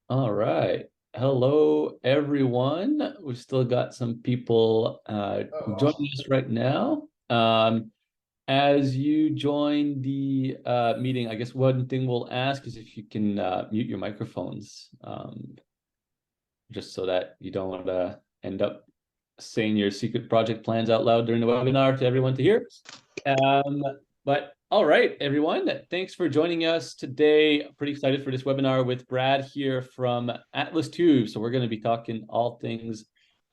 All right. Hello, everyone. We've still got some people joining us right now. As you join the meeting, I guess one thing we'll ask is if you can mute your microphones, just so that you don't end up saying your secret project plans out loud during the webinar to everyone to hear. Um, but all right, everyone, thanks for joining us today. Pretty excited for this webinar with Brad here from Atlas Tubes. So we're going to be talking all things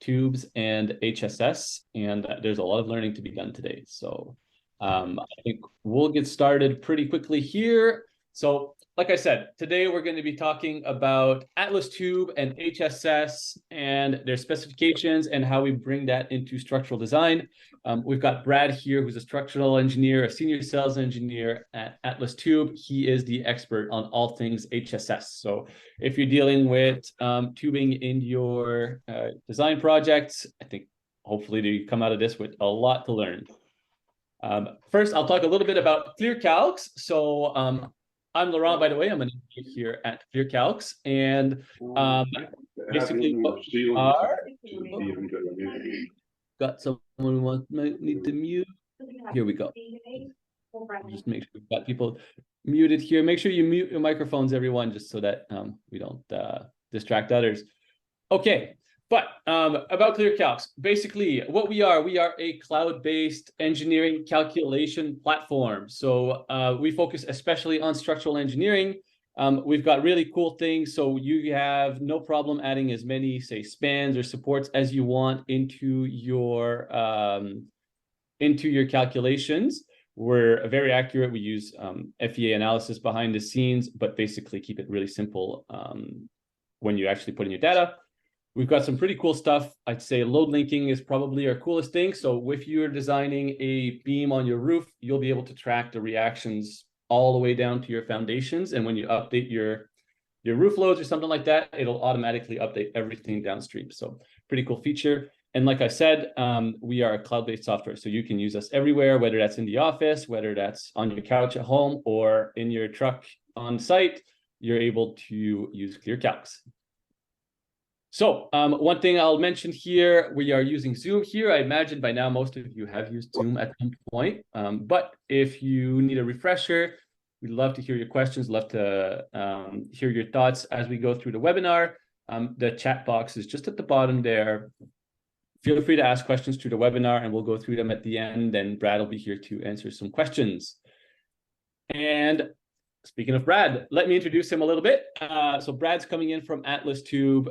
tubes and HSS, and there's a lot of learning to be done today. So I think we'll get started pretty quickly here. So like I said, today we're going to be talking about Atlas Tube and HSS and their specifications and how we bring that into structural design. We've got Brad here, who's a structural engineer, a senior sales engineer at Atlas Tube. He is the expert on all things HSS. So if you're dealing with tubing in your design projects, I think hopefully you come out of this with a lot to learn. First, I'll talk a little bit about ClearCalcs. So I'm Laurent, by the way. I'm an engineer here at ClearCalcs, and basically what we are. Got someone who might need to mute. Here we go. Just make sure we've got people muted here. Make sure you mute your microphones, everyone, just so that we don't distract others. Okay, but about ClearCalcs, basically what we are a cloud-based engineering calculation platform. So we focus especially on structural engineering. We've got really cool things, so you have no problem adding as many, say, spans or supports as you want into your calculations. We're very accurate. We use FEA analysis behind the scenes, but basically keep it really simple when you actually put in your data. We've got some pretty cool stuff. I'd say load linking is probably our coolest thing. So if you're designing a beam on your roof, you'll be able to track the reactions all the way down to your foundations. And when you update your roof loads or something like that, it'll automatically update everything downstream. So pretty cool feature. And like I said, we are a cloud-based software. So you can use us everywhere, whether that's in the office, whether that's on your couch at home, or in your truck on site, you're able to use ClearCalcs. So one thing I'll mention here, we are using Zoom here. I imagine by now most of you have used Zoom at some point. But if you need a refresher, we'd love to hear your questions, love to hear your thoughts as we go through the webinar. The chat box is just at the bottom there. Feel free to ask questions through the webinar and we'll go through them at the end. And Brad will be here to answer some questions. And speaking of Brad, let me introduce him a little bit. So Brad's coming in from Atlas Tube,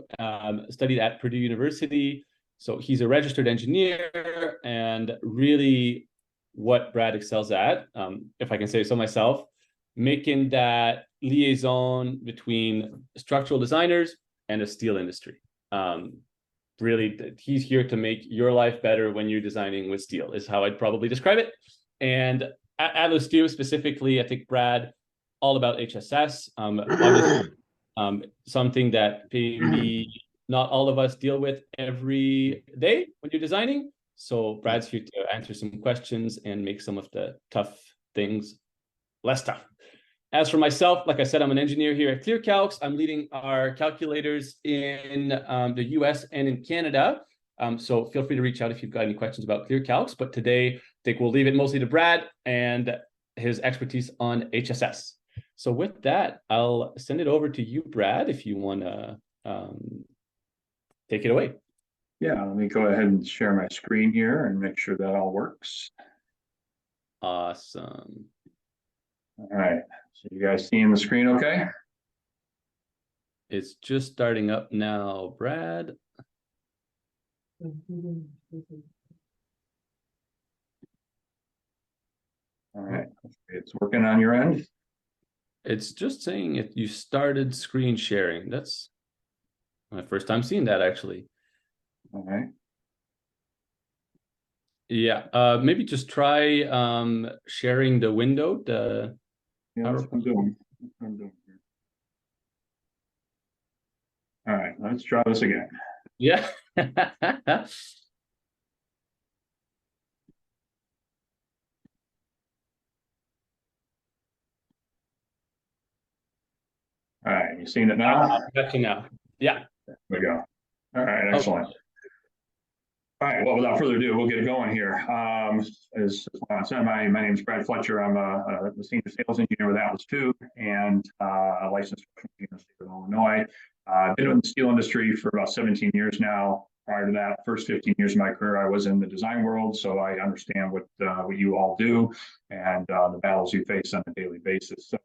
studied at Purdue University. So he's a registered engineer, and really what Brad excels at, if I can say so myself, making that liaison between structural designers and the steel industry. Really, he's here to make your life better when you're designing with steel, is how I'd probably describe it. And at Atlas Tube specifically, I think Brad, all about HSS, something that maybe not all of us deal with every day when you're designing. So Brad's here to answer some questions and make some of the tough things less tough. As for myself, like I said, I'm an engineer here at ClearCalcs. I'm leading our calculators in the US and in Canada. So feel free to reach out if you've got any questions about ClearCalcs. But today, I think we'll leave it mostly to Brad and his expertise on HSS. So with that, I'll send it over to you, Brad, if you want to take it away. Yeah, let me go ahead and share my screen here and make sure that all works. Awesome. All right, so you guys seeing the screen okay? It's just starting up now, Brad. All right, it's working on your end? It's just saying if you started screen sharing. That's my first time seeing that, actually. All right. Yeah, maybe just try sharing the window. Yeah, that's what I'm doing. That's what I'm doing here. All right, let's try this again. Yeah. All right, you seeing it now? Got you now. Yeah. There we go. All right, Okay. excellent. All right, well, without further ado, we'll get going here. As Juan said, my name is Brad Fletcher. I'm the senior sales engineer with Atlas Tube and a licensed professional in the state of Illinois. I've been in the steel industry for about 17 years now. Prior to that, first 15 years of my career, I was in the design world, so I understand what you all do and the battles you face on a daily basis. So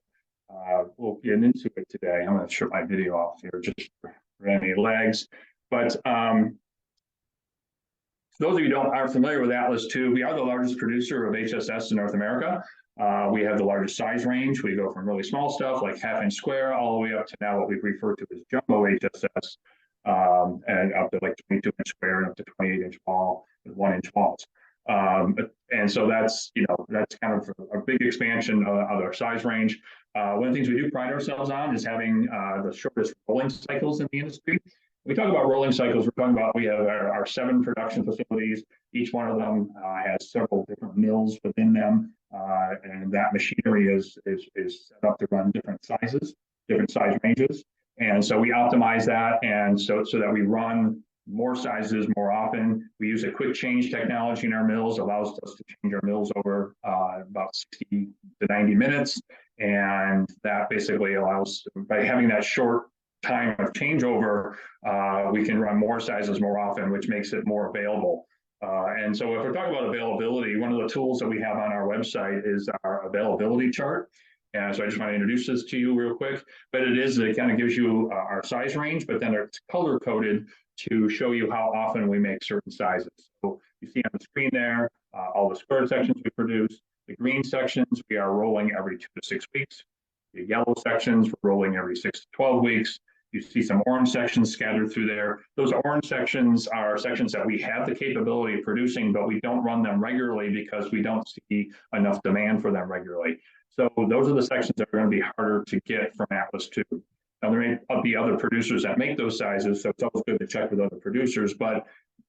we'll get into it today. I'm going to shut my video off here just for any lags. But for those of you who aren't familiar with Atlas Tube, we are the largest producer of HSS in North America. We have the largest size range. We go from really small stuff like half-inch square all the way up to now what we refer to as jumbo HSS, and up to like 22-inch square and up to 28-inch ball with 1-inch balls. And so that's kind of a big expansion of our size range. One of the things we do pride ourselves on is having the shortest rolling cycles in the industry. We talk about rolling cycles. We're talking about we have our 7 production facilities. Each one of them has several different mills within them, and that machinery is set up to run different sizes, different size ranges. And so we optimize that, and so that we run more sizes more often. We use a quick change technology in our mills, allows us to change our mills over about 60 to 90 minutes, and that basically allows, by having that short time of changeover, we can run more sizes more often, which makes it more available. And so if we're talking about availability, one of the tools that we have on our website is our availability chart. And so I just want to introduce this to you real quick, but it kind of gives you our size range, but then it's color coded to show you how often we make certain sizes. So you see on the screen there, all the square sections we produce. The green sections, we are rolling every 2 to 6 weeks. The yellow sections, we're rolling every 6 to 12 weeks. You see some orange sections scattered through there. Those orange sections are sections that we have the capability of producing, but we don't run them regularly because we don't see enough demand for them regularly. So those are the sections that are going to be harder to get from Atlas Tube. Now, there may be other producers that make those sizes, so it's always good to check with other producers. But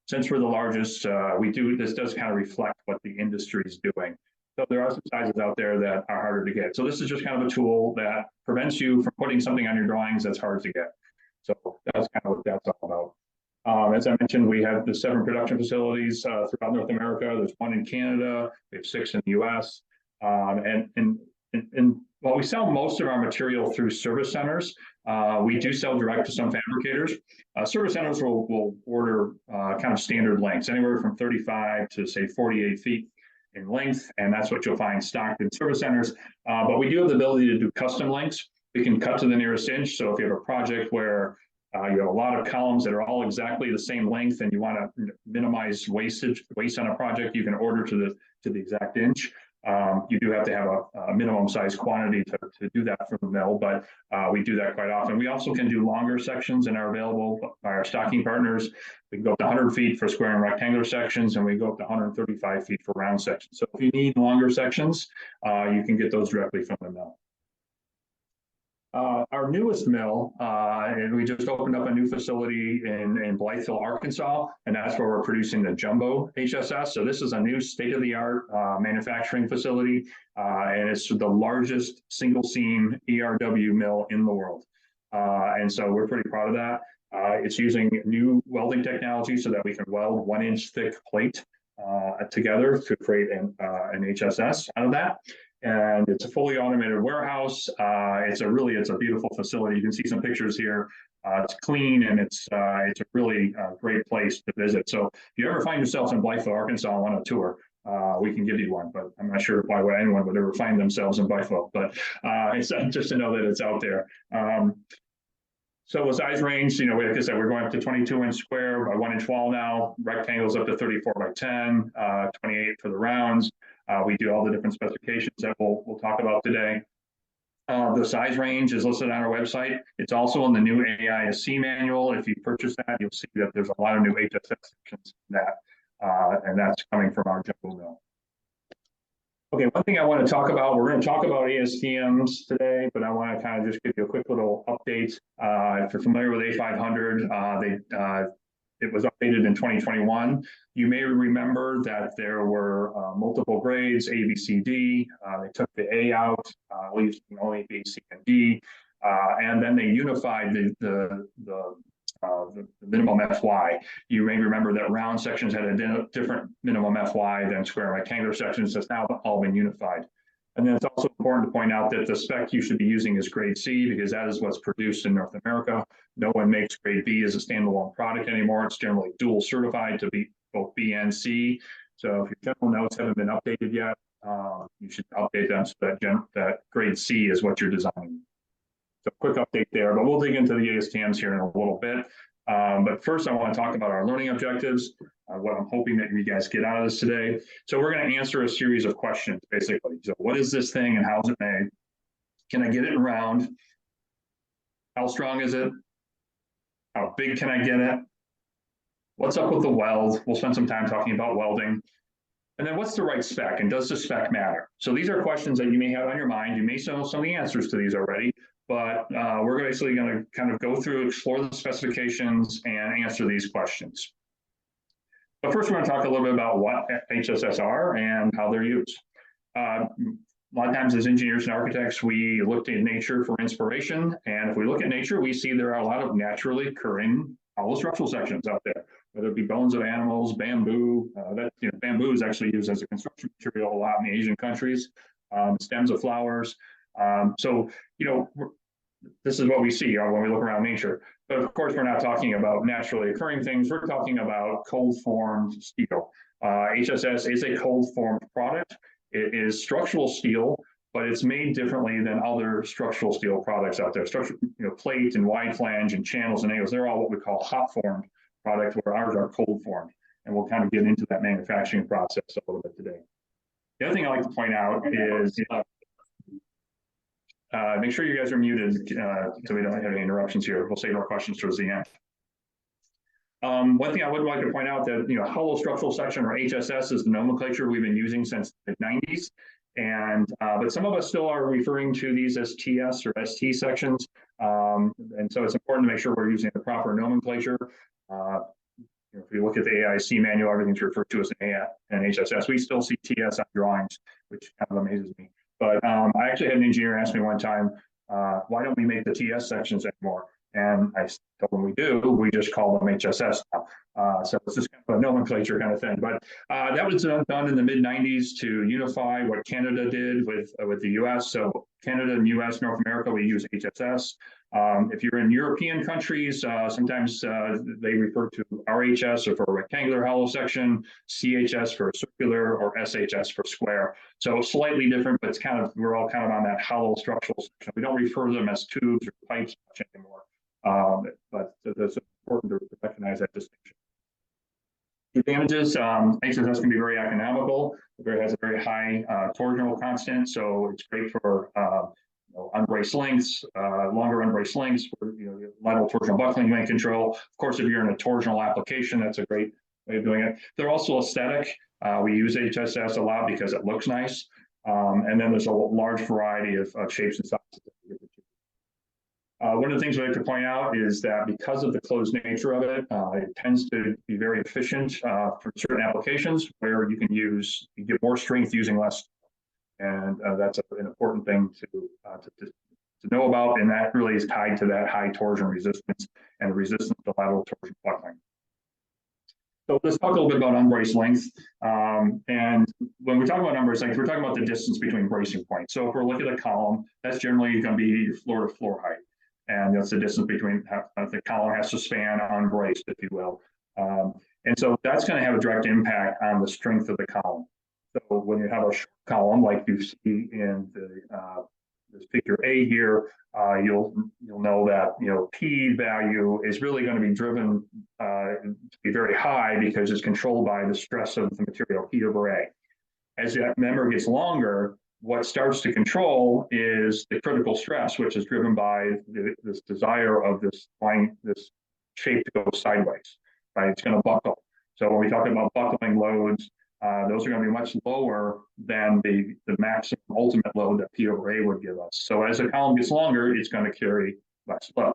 since we're the largest, this does kind of reflect what the industry is doing. So there are some sizes out there that are harder to get. So this is just kind of a tool that prevents you from putting something on your drawings that's hard to get. So that's kind of what that's all about. As I mentioned, we have the 7 production facilities throughout North America. There's 1 in Canada. We have 6 in the U.S. And while we sell most of our material through service centers, we do sell direct to some fabricators. Service centers will order kind of standard lengths, anywhere from 35 to say 48 feet in length, and that's what you'll find stocked in service centers. But we do have the ability to do custom lengths. We can cut to the nearest inch. So if you have a project where you have a lot of columns that are all exactly the same length, and you want to minimize waste on a project, you can order to the exact inch. You do have to have a minimum size quantity to do that from the mill, but we do that quite often. We also can do longer sections and are available by our stocking partners. We can go up to 100 feet for square and rectangular sections, and we go up to 135 feet for round sections. So if you need longer sections, you can get those directly from the mill. Our newest mill, and we just opened up a new facility in Blytheville, Arkansas, and that's where we're producing the jumbo HSS. So this is a new state-of-the-art manufacturing facility, and it's the largest single seam ERW mill in the world. And so we're pretty proud of that. It's using new welding technology so that we can weld 1-inch thick plate together to create an HSS out of that. And it's a fully automated warehouse. It's a beautiful facility. You can see some pictures here. It's clean, and it's a really great place to visit. So if you ever find yourself in Blytheville, Arkansas, on a tour, we can give you one. But I'm not sure why anyone would ever find themselves in Blytheville. But it's just to know that it's out there. So the size range, like I said, we're going up to 22-inch square by 1-inch wall now. Rectangles up to 34 by 10, 28 for the rounds. We do all the different specifications that we'll talk about today. The size range is listed on our website. It's also in the new AISC manual. If you purchase that, you'll see that there's a lot of new HSS sections in that, and that's coming from our jumbo mill. Okay, one thing I want to talk about, we're going to talk about ASTMs today, but I want to kind of just give you a quick little update. If you're familiar with A500, it was updated in 2021. You may remember that there were multiple grades, A, B, C, D. They took the A out, leaving only B, C, and D. And then they unified the minimum FY. You may remember that round sections had a different minimum FY than square and rectangular sections. That's now all been unified. And then it's also important to point out that the spec you should be using is grade C, because that is what's produced in North America. No one makes grade B as a standalone product anymore. It's generally dual certified to be both B and C. So if your general notes haven't been updated yet, you should update them so that grade C is what you're designing. So quick update there, but we'll dig into the ASTMs here in a little bit. But first, I want to talk about our learning objectives, what I'm hoping that you guys get out of this today. So we're going to answer a series of questions, basically. So what is this thing and how is it made? Can I get it in round? How strong is it? How big can I get it? What's up with the weld? We'll spend some time talking about welding. And then what's the right spec, and does the spec matter? So these are questions that you may have on your mind. You may know some of the answers to these already, but we're basically going to kind of go through, explore the specifications, and answer these questions. But first, we're going to talk a little bit about what HSS are and how they're used. A lot of times as engineers and architects, we look at nature for inspiration. And if we look at nature, we see there are a lot of naturally occurring hollow structural sections out there, whether it be bones of animals, bamboo. Bamboo is actually used as a construction material a lot in the Asian countries, stems of flowers. This is what we see when we look around nature. But of course, we're not talking about naturally occurring things. We're talking about cold-formed steel. HSS is a cold-formed product. It is structural steel, but it's made differently than other structural steel products out there. Plate and wide flange and channels and angles, they're all what we call hot-formed products, where ours are cold-formed. And we'll kind of get into that manufacturing process a little bit today. The other thing I like to point out is make sure you guys are muted so we don't have any interruptions here. We'll save our questions towards the end. One thing I would like to point out that hollow structural section, or HSS, is the nomenclature we've been using since the 90s. But some of us still are referring to these as TS or ST sections. And so it's important to make sure we're using the proper nomenclature. If you look at the AIC manual, everything's referred to as an HSS. We still see TS on drawings, which kind of amazes me. But I actually had an engineer ask me one time, why don't we make the TS sections anymore? And I told them we do. We just call them HSS now. So it's just kind of a nomenclature kind of thing. But that was done in the mid-90s to unify what Canada did with the US. So Canada and US, North America, we use HSS. If you're in European countries, sometimes they refer to RHS for a rectangular hollow section, CHS for circular, or SHS for square. So slightly different, but we're all kind of on that hollow structural section. We don't refer to them as tubes or pipes much anymore. But it's important to recognize that distinction. The advantages, HSS can be very economical. It has a very high torsional constant, so it's great for unbraced lengths, longer unbraced lengths, for lateral torsional buckling length control. Of course, if you're in a torsional application, that's a great way of doing it. They're also aesthetic. We use HSS a lot because it looks nice. And then there's a large variety of shapes and sizes. One of the things we like to point out is that because of the closed nature of it, it tends to be very efficient for certain applications where you get more strength using less. And that's an important thing to know about, and that really is tied to that high torsion resistance and the resistance to lateral torsion buckling. So let's talk a little bit about unbraced length. And when we talk about unbraced length, we're talking about the distance between bracing points. So if we're looking at a column, that's generally going to be your floor to floor height. And that's the distance between the column has to span unbraced, if you will. And so that's going to have a direct impact on the strength of the column. So when you have a short column, like you see in this figure A here, you'll know that P value is really going to be driven to be very high because it's controlled by the stress of the material P over A. As that member gets longer, what starts to control is the critical stress, which is driven by this desire of this shape to go sideways. Right, it's going to buckle. So when we talk about buckling loads, those are going to be much lower than the maximum ultimate load that P over A would give us. So as the column gets longer, it's going to carry less load.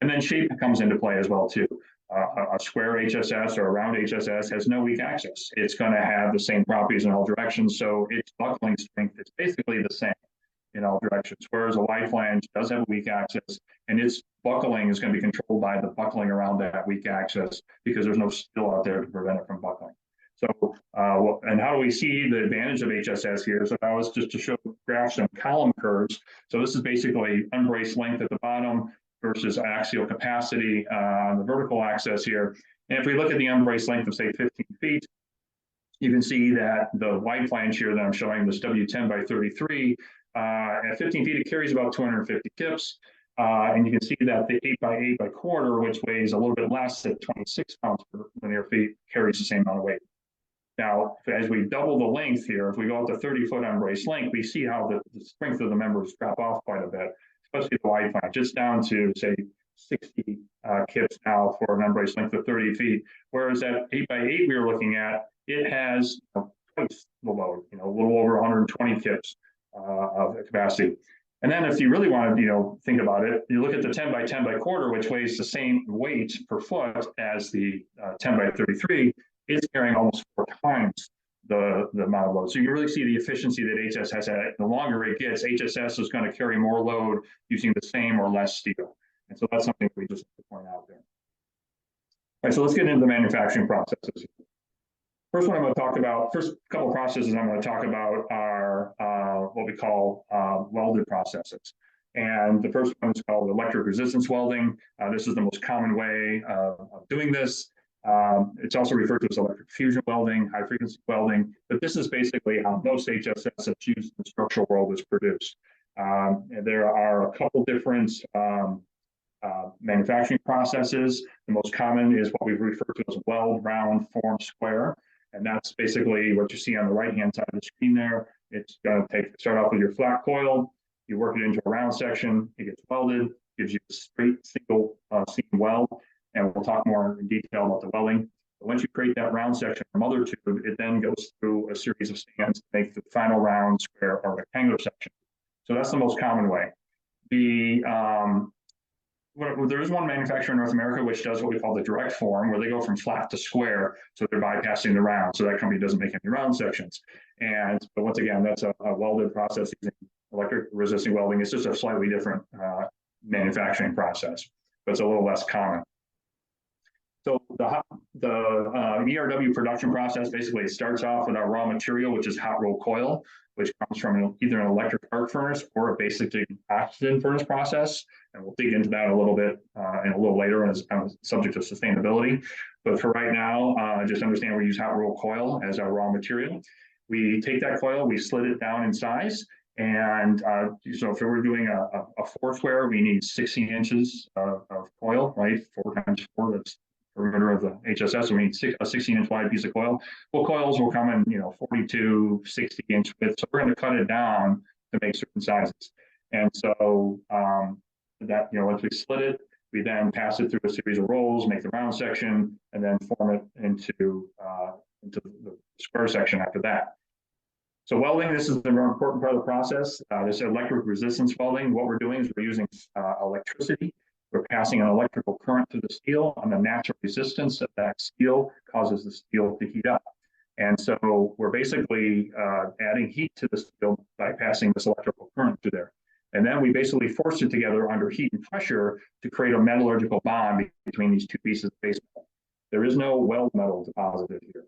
And then shape comes into play as well too. A square HSS or a round HSS has no weak axis. It's going to have the same properties in all directions. So its buckling strength is basically the same. in all directions, whereas a wide flange does have a weak axis, and its buckling is going to be controlled by the buckling around that weak axis because there's no steel out there to prevent it from buckling. So, and how do we see the advantage of HSS here? So that was just to show graphs and column curves. So this is basically unbraced length at the bottom versus axial capacity on the vertical axis here. And if we look at the unbraced length of, say, 15 feet, you can see that the wide flange here that I'm showing, this W10 by 33, at 15 feet, it carries about 250 kips. And you can see that the 8 by 8 by quarter, which weighs a little bit less at 26 pounds per linear feet, carries the same amount of weight. Now, as we double the length here, if we go up to 30-foot unbraced length, we see how the strength of the members drop off quite a bit, especially the wide flange. It's down to, say, 60 kips now for an unbraced length of 30 feet. Whereas at 8 by 8 we were looking at, it has twice the load, a little over 120 kips of capacity. And then if you really want to, think about it, you look at the 10 by 10 by quarter, which weighs the same weight per foot as the 10 by 33, it's carrying almost 4 times the amount of load. So you really see the efficiency that HSS has at it. The longer it gets, HSS is going to carry more load using the same or less steel. And so that's something we just have to point out there. All right, so let's get into the manufacturing processes. First one I'm going to talk about, first couple of processes I'm going to talk about are what we call welded processes. And the first one is called electric resistance welding. This is the most common way of doing this. It's also referred to as electric fusion welding, high frequency welding, but this is basically how most HSS that's used in the structural world is produced. And there are a couple different manufacturing processes. The most common is what we refer to as weld, round, form, square. And that's basically what you see on the right-hand side of the screen there. It's going to start off with your flat coil. You work it into a round section. It gets welded, gives you a straight single seam weld. And we'll talk more in detail about the welding. But once you create that round section or mother tube, it then goes through a series of stands to make the final round, square, or rectangular section. So that's the most common way. There is one manufacturer in North America which does what we call the direct form, where they go from flat to square, so they're bypassing the round. So that company doesn't make any round sections. But once again, that's a welded process using electric resisting welding. It's just a slightly different manufacturing process, but it's a little less common. So the ERW production process basically starts off with our raw material, which is hot rolled coil, which comes from either an electric arc furnace or a basically oxygen furnace process. And we'll dig into that a little bit and a little later as a subject of sustainability. But for right now, just understand we use hot rolled coil as our raw material. We take that coil, we slit it down in size. And so if we're doing a 4 square, we need 16 inches of coil, right? 4 times 4, that's perimeter of the HSS, we need a 16-inch wide piece of coil. Well, coils will come in, 42, 60-inch width. So we're going to cut it down to make certain sizes. And so that, once we slit it, we then pass it through a series of rolls, make the round section, and then form it into the square section after that. So welding, this is the more important part of the process. This electric resistance welding, what we're doing is we're using electricity. We're passing an electrical current through the steel, and the natural resistance of that steel causes the steel to heat up. And so we're basically adding heat to the steel by passing this electrical current through there. And then we basically force it together under heat and pressure to create a metallurgical bond between these two pieces of base metal. There is no weld metal deposited here.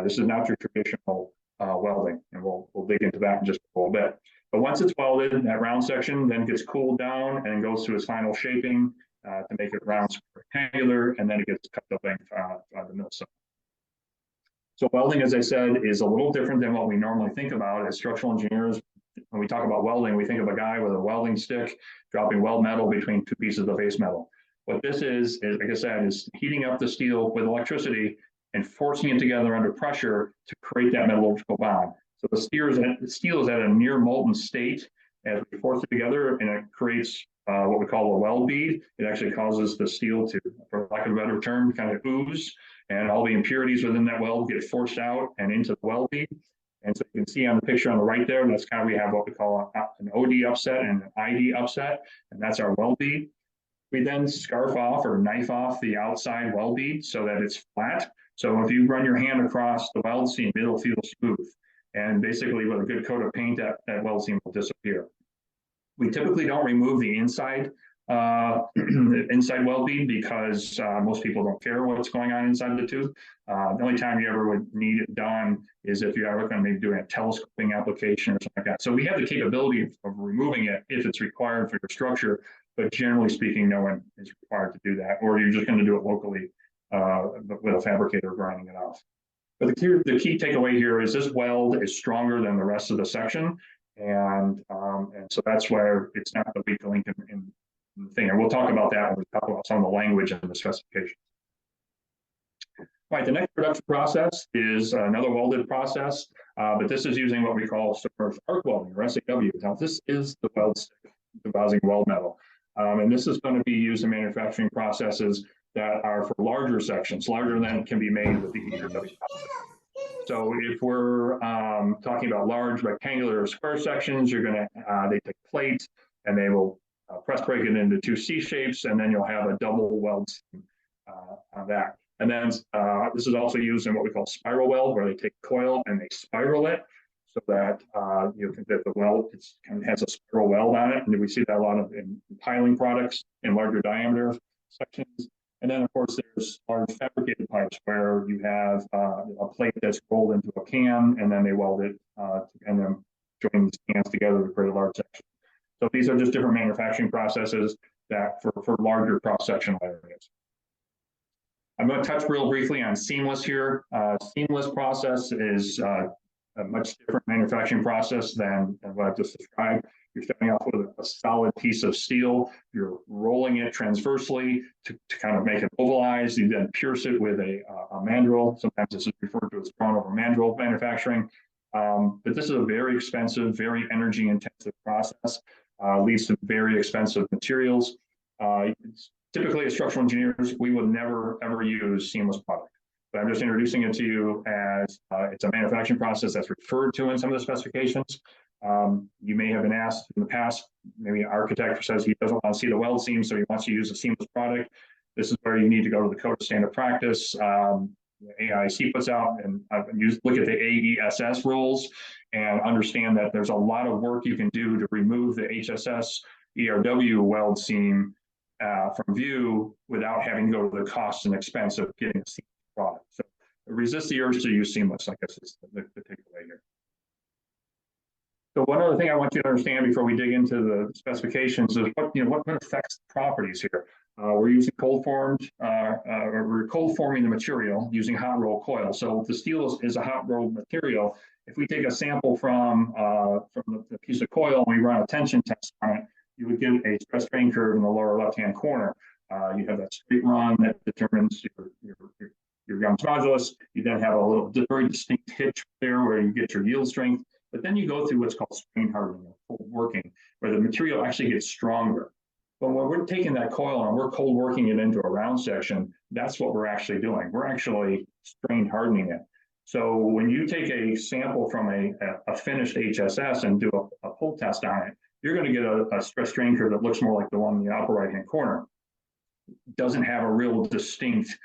This is not your traditional welding, and we'll dig into that in just a little bit. But once it's welded, that round section then gets cooled down and goes through its final shaping to make it round, rectangular, and then it gets cut to length on the mill saw. So welding, as I said, is a little different than what we normally think about as structural engineers. When we talk about welding, we think of a guy with a welding stick dropping weld metal between two pieces of base metal. What this is, like I said, is heating up the steel with electricity and forcing it together under pressure to create that metallurgical bond. So the steel is at a near molten state as we force it together, and it creates what we call a weld bead. It actually causes the steel to, for lack of a better term, kind of ooze, and all the impurities within that weld get forced out and into the weld bead. And so you can see on the picture on the right there, that's kind of, we have what we call an OD upset and an ID upset, and that's our weld bead. We then scarf off or knife off the outside weld bead so that it's flat. So if you run your hand across the weld seam, it'll feel smooth. And basically with a good coat of paint, that weld seam will disappear. We typically don't remove the inside inside weld bead because most people don't care what's going on inside the tube. The only time you ever would need it done is if you're ever going to be doing a telescoping application or something like that. So we have the capability of removing it if it's required for your structure, but generally speaking, no one is required to do that, or you're just going to do it locally with a fabricator grinding it off. But the key takeaway here is this weld is stronger than the rest of the section, and so that's where it's not the weak link in the thing. And we'll talk about that when we talk about some of the language and the specification. All right, the next production process is another welded process, but this is using what we call arc welding, or SAW. Now, this is the weld stick depositing weld metal, and this is going to be used in manufacturing processes that are for larger sections, larger than can be made with the ERW. So if we're talking about large rectangular or square sections, you're going to, they take plates and they will press break it into 2 C shapes, and then you'll have a double weld on that. And then this is also used in what we call spiral weld, where they take coil and they spiral it so that that the weld kind of has a spiral weld on it. And we see that a lot of in piling products in larger diameter sections. And then, of course, there's large fabricated pipes where you have a plate that's rolled into a can, and then they weld it and then join these cans together to create a large section. So these are just different manufacturing processes that for larger cross-sectional areas. I'm going to touch real briefly on seamless here. Seamless process is a much different manufacturing process than what I've just described. You're starting off with a solid piece of steel. You're rolling it transversely to kind of make it ovalized. You then pierce it with a mandrel. Sometimes this is referred to as drawn over mandrel manufacturing. But this is a very expensive, very energy intensive process. Leads to very expensive materials. Typically, as structural engineers, we would never ever use seamless product. But I'm just introducing it to you as it's a manufacturing process that's referred to in some of the specifications. You may have been asked in the past, maybe an architect says he doesn't want to see the weld seam, so he wants to use a seamless product. This is where you need to go to the Code of Standard Practice. AIC puts out, and look at the AESS rules and understand that there's a lot of work you can do to remove the HSS ERW weld seam from view without having to go to the cost and expense of getting a seamless product. So resist the urge to use seamless, I guess is the takeaway here. So one other thing I want you to understand before we dig into the specifications is what affects the properties here. We're using cold formed, we're cold forming the material using hot roll coil. So the steel is a hot rolled material. If we take a sample from the piece of coil and we run a tension test on it, you would get a stress strain curve in the lower left-hand corner. You have that straight run that determines your Young's modulus. You then have a very distinct hitch there where you get your yield strength. But then you go through what's called strain hardening or cold working, where the material actually gets stronger. But when we're taking that coil and we're cold working it into a round section, that's what we're actually doing. We're actually strain hardening it. So when you take a sample from a finished HSS and do a pull test on it, you're going to get a stress strain curve that looks more like the one in the upper right-hand corner. It doesn't have a real distinct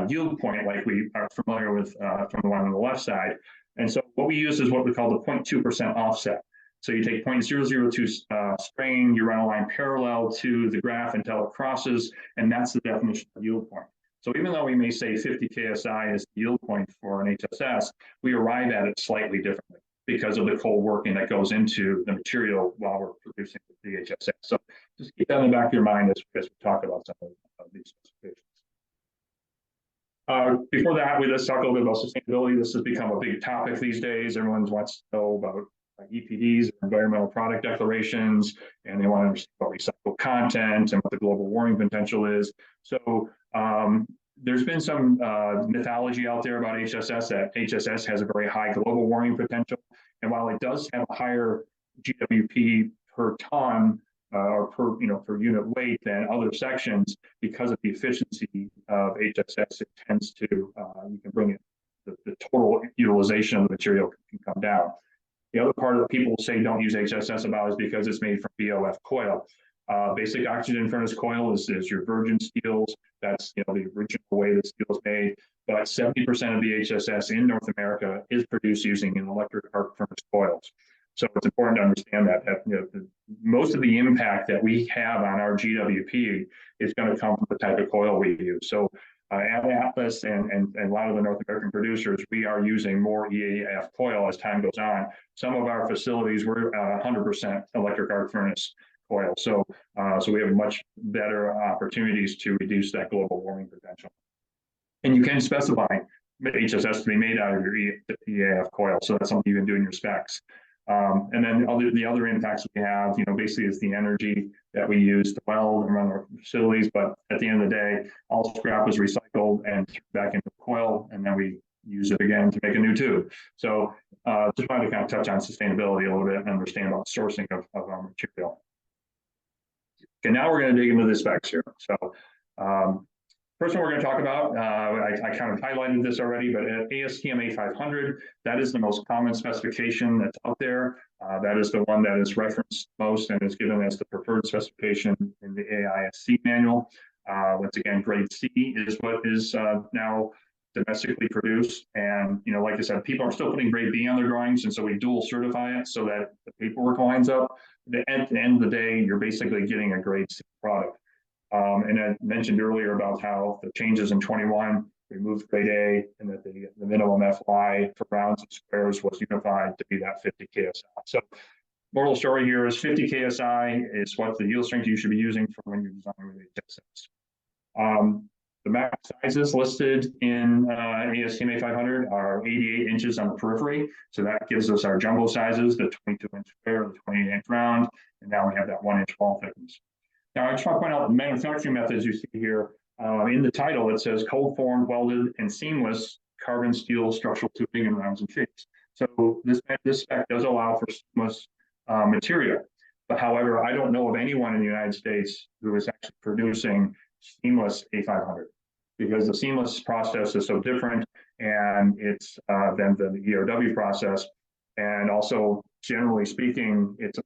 yield point like we are familiar with from the one on the left side. And so what we use is what we call the 0.2% offset. So you take 0.002 strain, you run a line parallel to the graph until it crosses, and that's the definition of yield point. So even though we may say 50 KSI is the yield point for an HSS, we arrive at it slightly differently because of the cold working that goes into the material while we're producing the HSS. So just keep that in the back of your mind as we talk about some of these specifications. Before that, let's talk a little bit about sustainability. This has become a big topic these days. Everyone wants to know about EPDs, environmental product declarations, and they want to understand about recycled content and what the global warming potential is. So there's been some mythology out there about HSS, that HSS has a very high global warming potential. And while it does have a higher GWP per ton or per unit weight than other sections, because of the efficiency of HSS, it tends to you can bring it the total utilization of the material can come down. The other part that people say don't use HSS about is because it's made from BOF coil. Basic oxygen furnace coil is your virgin steels. That's the original way that steel is made. But 70% of the HSS in North America is produced using an electric arc furnace coils. So it's important to understand that most of the impact that we have on our GWP is going to come from the type of coil we use. So at Atlas and a lot of the North American producers, we are using more EAF coil as time goes on. Some of our facilities were 100% electric arc furnace coil. So we have much better opportunities to reduce that global warming potential. And you can specify HSS to be made out of your EAF coil. So that's something you can do in your specs. And then the other impacts we have, basically is the energy that we use to weld and run our facilities. But at the end of the day, all scrap is recycled and back into the coil, and then we use it again to make a new tube. So just wanted to kind of touch on sustainability a little bit and understand about sourcing of our material. Okay, now we're going to dig into the specs here. So first one we're going to talk about, I kind of highlighted this already, but ASTM A500, that is the most common specification that's out there. That is the one that is referenced most and is given as the preferred specification in the AISC manual. Once again, grade C is what is now domestically produced. And, like I said, people are still putting grade B on their drawings. And so we dual certify it so that the paperwork lines up. At the end of the day, you're basically getting a grade C product. And I mentioned earlier about how the changes in 21 removed grade A and that the minimum FY for rounds and squares was unified to be that 50 KSI. So moral story here is 50 KSI is what the yield strength you should be using for when you're designing with HSS. The max sizes listed in ASTM A500 are 88 inches on the periphery. So that gives us our jumbo sizes, the 22-inch square, the 28-inch round, and now we have that 1-inch wall thickness. Now, I just want to point out the manufacturing methods you see here. In the title, it says cold formed, welded, and seamless carbon steel structural tubing in rounds and shapes. So this spec does allow for seamless material. But however, I don't know of anyone in the United States who is actually producing seamless A500 because the seamless process is so different and it's than the ERW process. And also, generally speaking, it's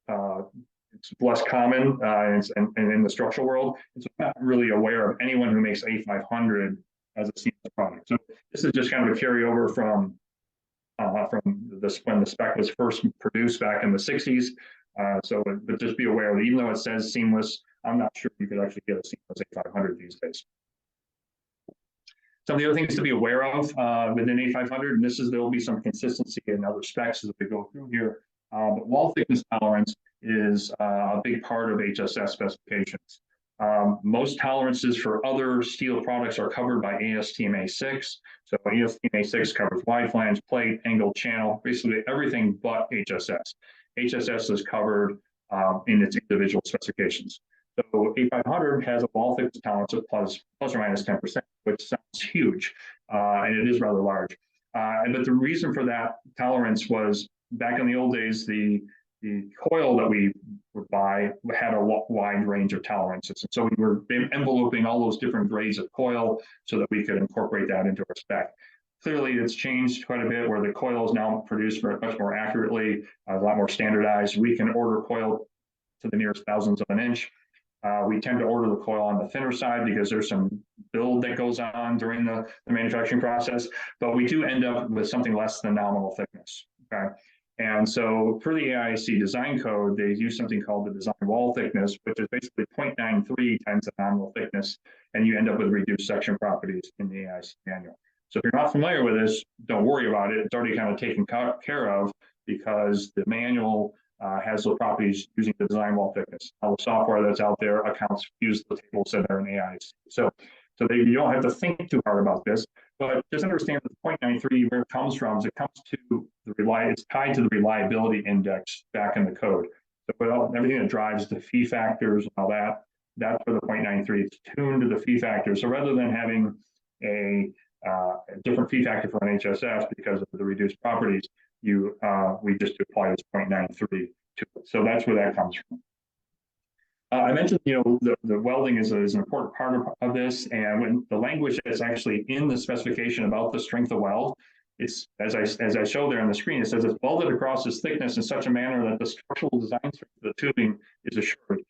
less common and in the structural world. So I'm not really aware of anyone who makes A500 as a seamless product. So this is just kind of a carryover from this when the spec was first produced back in the 60s. But just be aware that even though it says seamless, I'm not sure you could actually get a seamless A500 these days. Some of the other things to be aware of within A500, and there will be some consistency in other specs as we go through here. But wall thickness tolerance is a big part of HSS specifications. Most tolerances for other steel products are covered by ASTM A6. So ASTM A6 covers wide flange, plate, angled channel, basically everything but HSS. HSS is covered in its individual specifications. So A500 has a wall thickness tolerance of plus or minus 10%, which sounds huge, and it is rather large. But the reason for that tolerance was back in the old days, the coil that we would buy had a wide range of tolerances. And so we were enveloping all those different grades of coil so that we could incorporate that into our spec. Clearly, it's changed quite a bit where the coil is now produced much more accurately, a lot more standardized. We can order coil to the nearest thousandths of an inch. We tend to order the coil on the thinner side because there's some build that goes on during the manufacturing process, but we do end up with something less than nominal thickness. Okay. And so for the AISC design code, they use something called the design wall thickness, which is basically 0.93 times the nominal thickness, and you end up with reduced section properties in the AISC manual. So if you're not familiar with this, don't worry about it. It's already kind of taken care of because the manual has those properties using the design wall thickness. All the software that's out there use the tables that are in AISC. So you don't have to think too hard about this, but just understand that the 0.93 where it comes from is it comes to it's tied to the reliability index back in the code. So everything that drives the fee factors and all that, that's for the 0.93. It's tuned to the fee factor. So rather than having a different fee factor for an HSS because of the reduced properties, we just apply this 0.93 to it. So that's where that comes from. I mentioned, the welding is an important part of this, and when the language that's actually in the specification about the strength of weld, it's as I show there on the screen, it says it's welded across its thickness in such a manner that the structural design strength of the tubing is assured.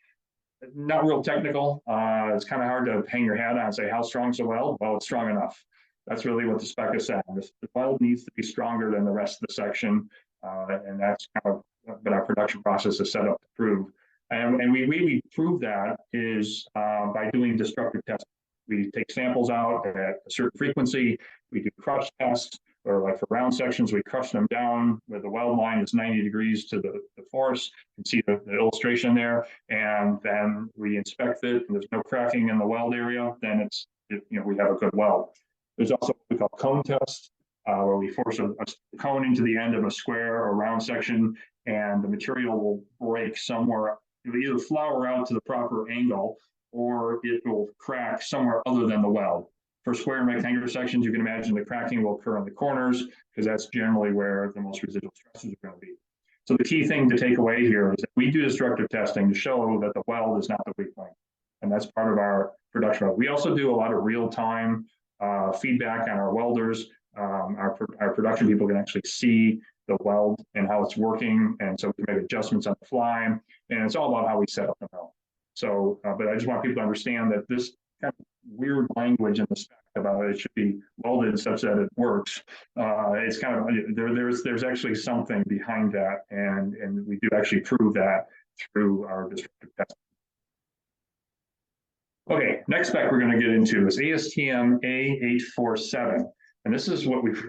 Not real technical. It's kind of hard to hang your hat on and say how strong is the weld. Well, it's strong enough. That's really what the spec is saying. The weld needs to be stronger than the rest of the section, and that's kind of what our production process is set up to prove. And we prove that is by doing destructive testing. We take samples out at a certain frequency. We do crush tests, or like for round sections, we crush them down where the weld line is 90 degrees to the force. You can see the illustration there. And then we inspect it, and there's no cracking in the weld area, then we have a good weld. There's also what we call cone test, where we force a cone into the end of a square or round section, and the material will break somewhere. It will either flower out to the proper angle, or it will crack somewhere other than the weld. For square and rectangular sections, you can imagine the cracking will occur in the corners, because that's generally where the most residual stresses are going to be. So the key thing to take away here is that we do destructive testing to show that the weld is not the weak link. And that's part of our production. We also do a lot of real-time feedback on our welders. Our production people can actually see the weld and how it's working, and so we can make adjustments on the fly. And it's all about how we set up the mill. So, but I just want people to understand that this kind of weird language in the spec about it should be welded such that it works. It's kind of there's actually something behind that, and we do actually prove that through our destructive testing. Okay, next spec we're going to get into is ASTM A847. And this is what we've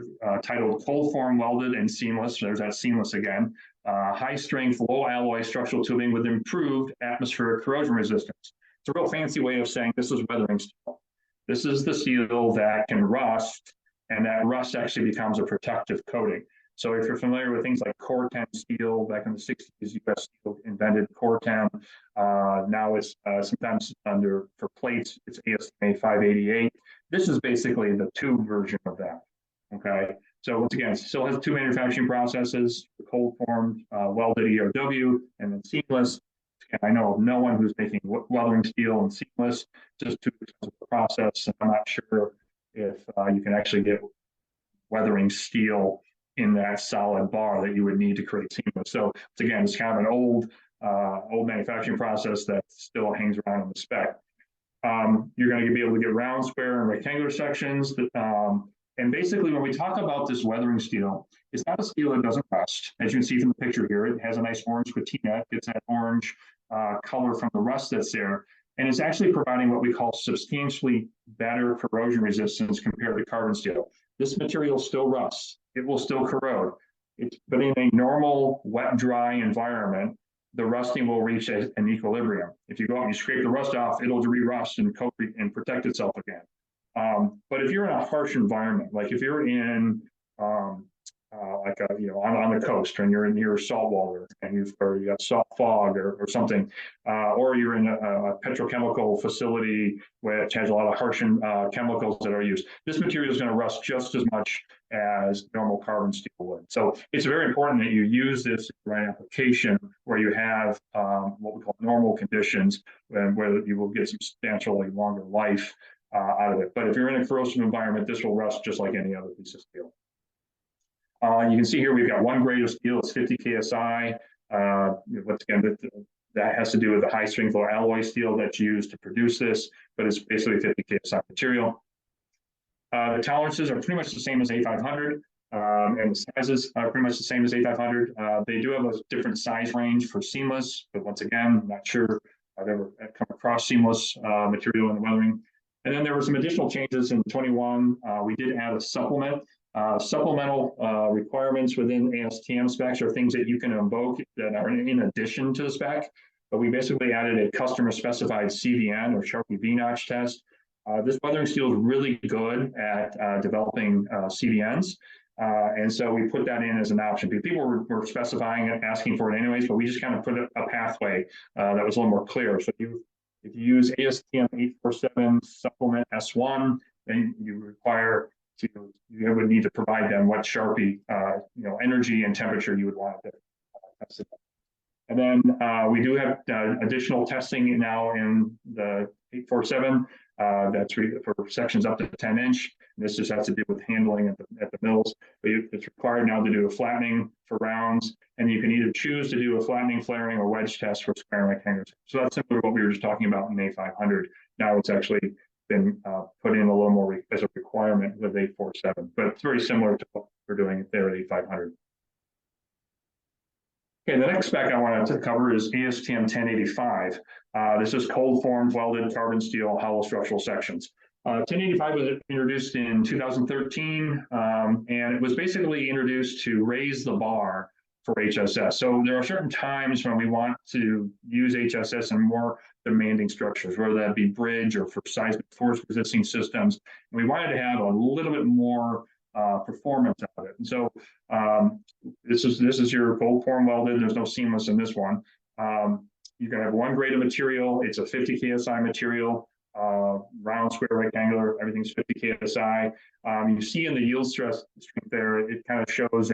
titled cold form welded and seamless. There's that seamless again. High strength, low alloy structural tubing with improved atmospheric corrosion resistance. It's a real fancy way of saying this is weathering steel. This is the steel that can rust, and that rust actually becomes a protective coating. So if you're familiar with things like Corten steel, back in the 60s, US Steel invented Corten. Now it's sometimes for plates, it's ASTM 588. This is basically the tube version of that, okay? So once again, it still has two manufacturing processes, cold formed, welded ERW, and then seamless. And I know of no one who's making weathering steel and seamless, just too expensive a process. And I'm not sure if you can actually get weathering steel in that solid bar that you would need to create seamless. So again, it's kind of an old manufacturing process that still hangs around in the spec. You're going to be able to get round, square, and rectangular sections. And basically, when we talk about this weathering steel, it's not a steel that doesn't rust. As you can see from the picture here, it has a nice orange patina. It's that orange color from the rust that's there. And it's actually providing what we call substantially better corrosion resistance compared to carbon steel. This material still rusts. It will still corrode. But in a normal wet, dry environment, the rusting will reach an equilibrium. If you go out and you scrape the rust off, it'll re-rust and coat and protect itself again. But if you're in a harsh environment, like if you're in on the coast and you're near salt water and you got salt fog or something, or you're in a petrochemical facility which has a lot of harsh chemicals that are used, this material is going to rust just as much as normal carbon steel would. So it's very important that you use this in the right application where you have what we call normal conditions, and where you will get substantially longer life out of it. But if you're in a corrosive environment, this will rust just like any other piece of steel. You can see here we've got one grade of steel. It's 50 KSI. Once again, that has to do with the high strength low alloy steel that's used to produce this, but it's basically 50 KSI material. The tolerances are pretty much the same as A500, and the sizes are pretty much the same as A500. They do have a different size range for seamless, but once again, I'm not sure I've ever come across seamless material in the weathering. And then there were some additional changes in 21. We did add a supplement. Supplemental requirements within ASTM specs are things that you can invoke that are in addition to the spec. But we basically added a customer specified CVN or Sharpie V-notch test. This weathering steel is really good at developing CVNs. And so we put that in as an option. People were specifying it, asking for it anyways, but we just kind of put a pathway that was a little more clear. So if you use ASTM 847 supplement S1, then you would need to provide them what Sharpie, energy and temperature you would want to test it. And then we do have additional testing now in the 847. That's for sections up to 10 inch. This just has to do with handling at the mills. But it's required now to do a flattening for rounds, and you can either choose to do a flattening, flaring, or wedge test for square and rectangles. So that's similar to what we were just talking about in A500. Now it's actually been put in a little more as a requirement with 847, but it's very similar to what we're doing there at 8,500. Okay, the next spec I wanted to cover is ASTM 1085. This is cold formed welded carbon steel hollow structural sections. 1085 was introduced in 2013, and it was basically introduced to raise the bar for HSS. So there are certain times when we want to use HSS in more demanding structures, whether that be bridge or for seismic force resisting systems. And we wanted to have a little bit more performance out of it. And so this is your cold form welded. There's no seamless in this one. You can have one grade of material. It's a 50 KSI material. Round, square, rectangular, everything's 50 KSI. You see in the yield stress strength there, it kind of shows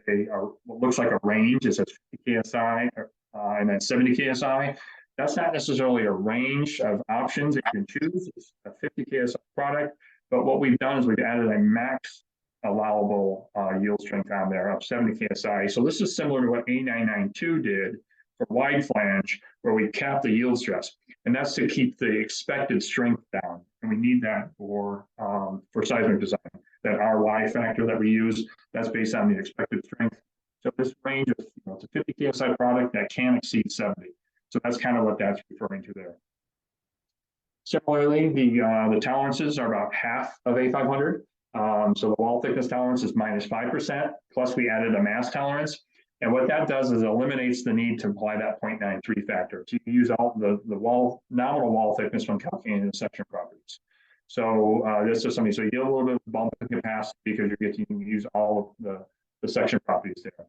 what looks like a range. It says 50 KSI and then 70 KSI. That's not necessarily a range of options that you can choose. It's a 50 KSI product, but what we've done is we've added a max allowable yield strength on there of 70 KSI. So this is similar to what A992 did for wide flange, where we cap the yield stress. And that's to keep the expected strength down. And we need that for seismic design. That RY factor that we use, that's based on the expected strength. So this range of, it's a 50 KSI product that can exceed 70. So that's kind of what that's referring to there. Similarly, the tolerances are about half of A500. So the wall thickness tolerance is -5%, plus we added a mass tolerance. And what that does is eliminates the need to apply that 0.93 factor. So you can use all the nominal wall thickness when calculating the section properties. So this is something, so you get a little bit of bump in capacity because you're getting to use all of the section properties there.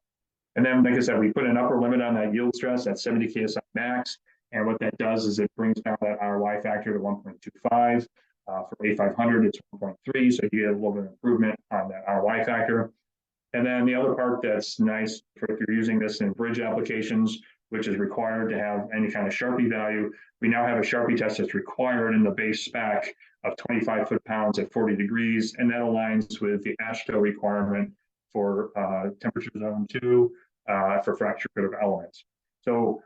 And then, like I said, we put an upper limit on that yield stress at 70 KSI max. And what that does is it brings down that RY factor to 1.25. For A500, it's 1.3. So you get a little bit of improvement on that RY factor. And then the other part that's nice for if you're using this in bridge applications, which is required to have any kind of Sharpie value, we now have a Sharpie test that's required in the base spec of 25 foot-pounds at 40 degrees. And that aligns with the AASHTO requirement for temperature zone 2 for fracture critical elements. So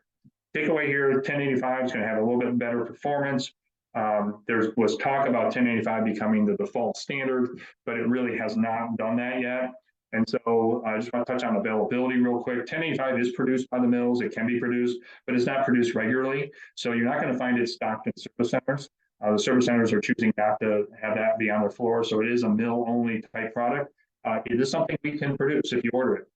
takeaway here, 1085 is going to have a little bit better performance. There was talk about 1085 becoming the default standard, but it really has not done that yet. And so I just want to touch on availability real quick. 1085 is produced by the mills. It can be produced, but it's not produced regularly. So you're not going to find it stocked in service centers. The service centers are choosing not to have that be on their floor. So it is a mill-only type product. It is something we can produce if you order it.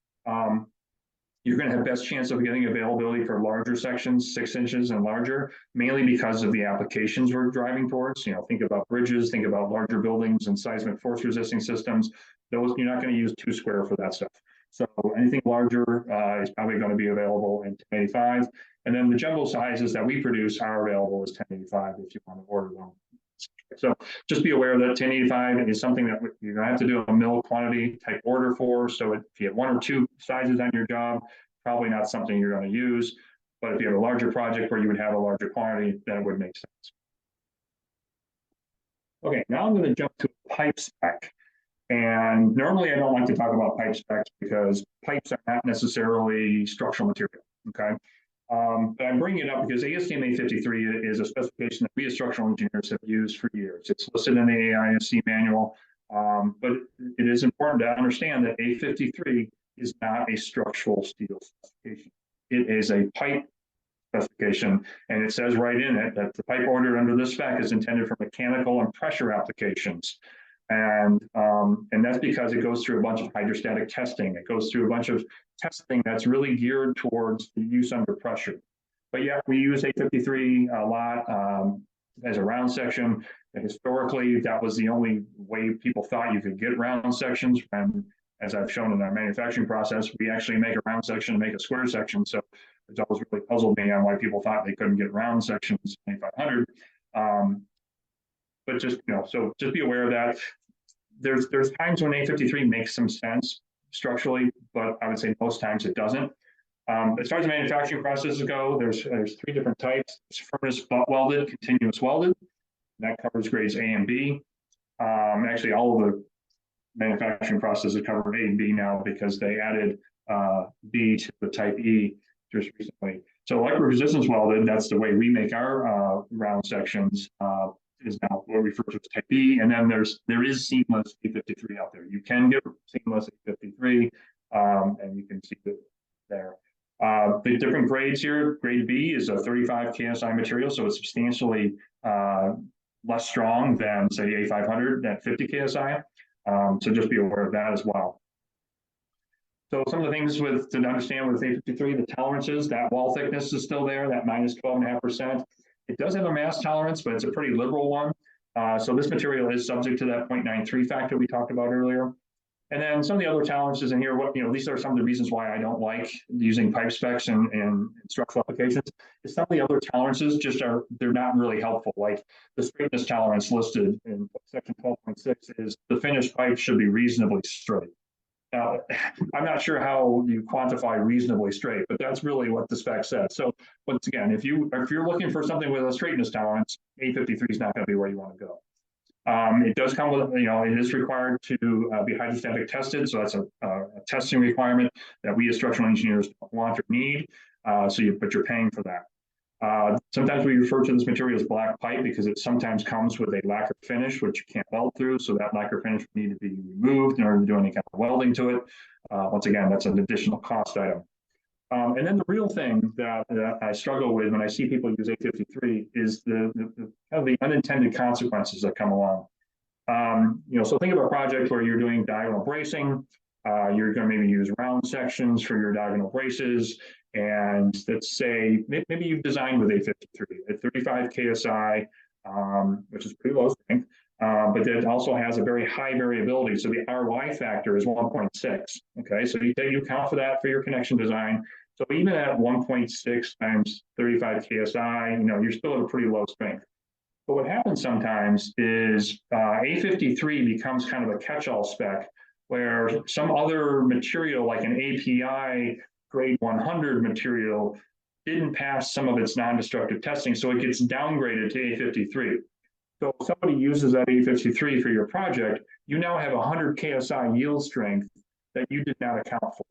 You're going to have best chance of getting availability for larger sections, 6 inches and larger, mainly because of the applications we're driving towards. Think about bridges, think about larger buildings and seismic force resisting systems. Those, you're not going to use 2 square for that stuff. So anything larger is probably going to be available in 1085. And then the jumbo sizes that we produce are available as 1085 if you want to order them. So just be aware that 1085 is something that you're going to have to do a mill quantity type order for. So if you have 1 or 2 sizes on your job, probably not something you're going to use. But if you have a larger project where you would have a larger quantity, then it would make sense. Okay, now I'm going to jump to pipe spec. And normally I don't like to talk about pipe specs because pipes are not necessarily structural material, okay? But I'm bringing it up because ASTM A53 is a specification that we as structural engineers have used for years. It's listed in the AISC manual, but it is important to understand that A53 is not a structural steel specification. It is a pipe specification, and it says right in it that the pipe ordered under this spec is intended for mechanical and pressure applications. And that's because it goes through a bunch of hydrostatic testing. It goes through a bunch of testing that's really geared towards the use under pressure. But yeah, we use A53 a lot as a round section. And historically, that was the only way people thought you could get round sections. And as I've shown in our manufacturing process, we actually make a round section and make a square section. So it's always really puzzled me on why people thought they couldn't get round sections in 2500. But just, so just be aware of that. There's times when A53 makes some sense structurally, but I would say most times it doesn't. As far as the manufacturing processes go, there's 3 different types. There's furnace butt welded, continuous welded. That covers grades A and B. Actually, all of the manufacturing processes cover A and B now because they added B to the type E just recently. So electric resistance welded, that's the way we make our round sections. Is now what we refer to as type B, and then there is seamless A53 out there. You can get seamless A53, and you can see it there. The different grades here, grade B is a 35 KSI material, so it's substantially less strong than, say, A500 at 50 KSI. So just be aware of that as well. So some of the things to understand with A53, the tolerances, that wall thickness is still there, that minus 12.5%. It does have a mass tolerance, but it's a pretty liberal one. So this material is subject to that 0.93 factor we talked about earlier. And then some of the other tolerances in here, these are some of the reasons why I don't like using pipe specs and structural applications. Is some of the other tolerances they're not really helpful. Like the straightness tolerance listed in section 12.6 is the finished pipe should be reasonably straight. Now, I'm not sure how you quantify reasonably straight, but that's really what the spec says. So once again, if you're looking for something with a straightness tolerance, A53 is not going to be where you want to go. It does come with, it is required to be hydrostatic tested. So that's a testing requirement that we as structural engineers want or need. But you're paying for that. Sometimes we refer to this material as black pipe because it sometimes comes with a lacquer finish, which you can't weld through. So that lacquer finish would need to be removed in order to do any kind of welding to it. Once again, that's an additional cost item. And then the real thing that I struggle with when I see people use A53 is the unintended consequences that come along. So think of a project where you're doing diagonal bracing. You're going to maybe use round sections for your diagonal braces. And let's say maybe you've designed with A53 at 35 KSI, which is pretty low strength, but it also has a very high variability. So the RY factor is 1.6. Okay, so you account for that for your connection design. So even at 1.6 times 35 KSI, you're still at a pretty low strength. But what happens sometimes is A53 becomes kind of a catch-all spec where some other material like an API grade 100 material didn't pass some of its non-destructive testing, so it gets downgraded to A53. So if somebody uses that A53 for your project, you now have 100 KSI yield strength that you did not account for.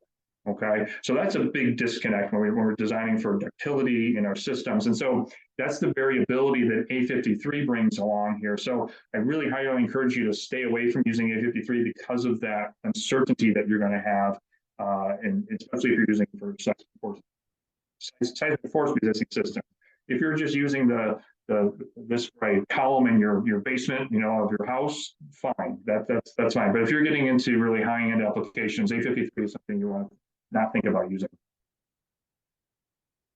Okay, so that's a big disconnect when we're designing for ductility in our systems. And so that's the variability that A53 brings along here. So I really highly encourage you to stay away from using A53 because of that uncertainty that you're going to have, and especially if you're using for seismic force resisting system. If you're just using this column in your basement, of your house, fine, that's fine. But if you're getting into really high-end applications, A53 is something you want to not think about using.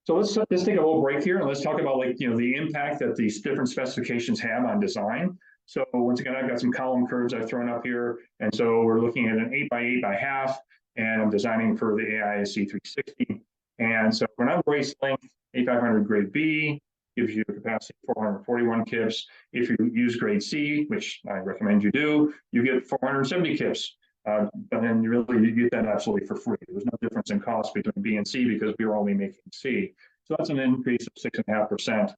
So let's take a little break here and let's talk about the impact that these different specifications have on design. So once again, I've got some column curves I've thrown up here. And so we're looking at an 8x8.5, and I'm designing for the AISC 360. And so for an brace length, A500 grade B gives you a capacity of 441 kips. If you use grade C, which I recommend you do, you get 470 kips. But then you get that absolutely for free. There's no difference in cost between B and C because we were only making C. So that's an increase of 6.5%.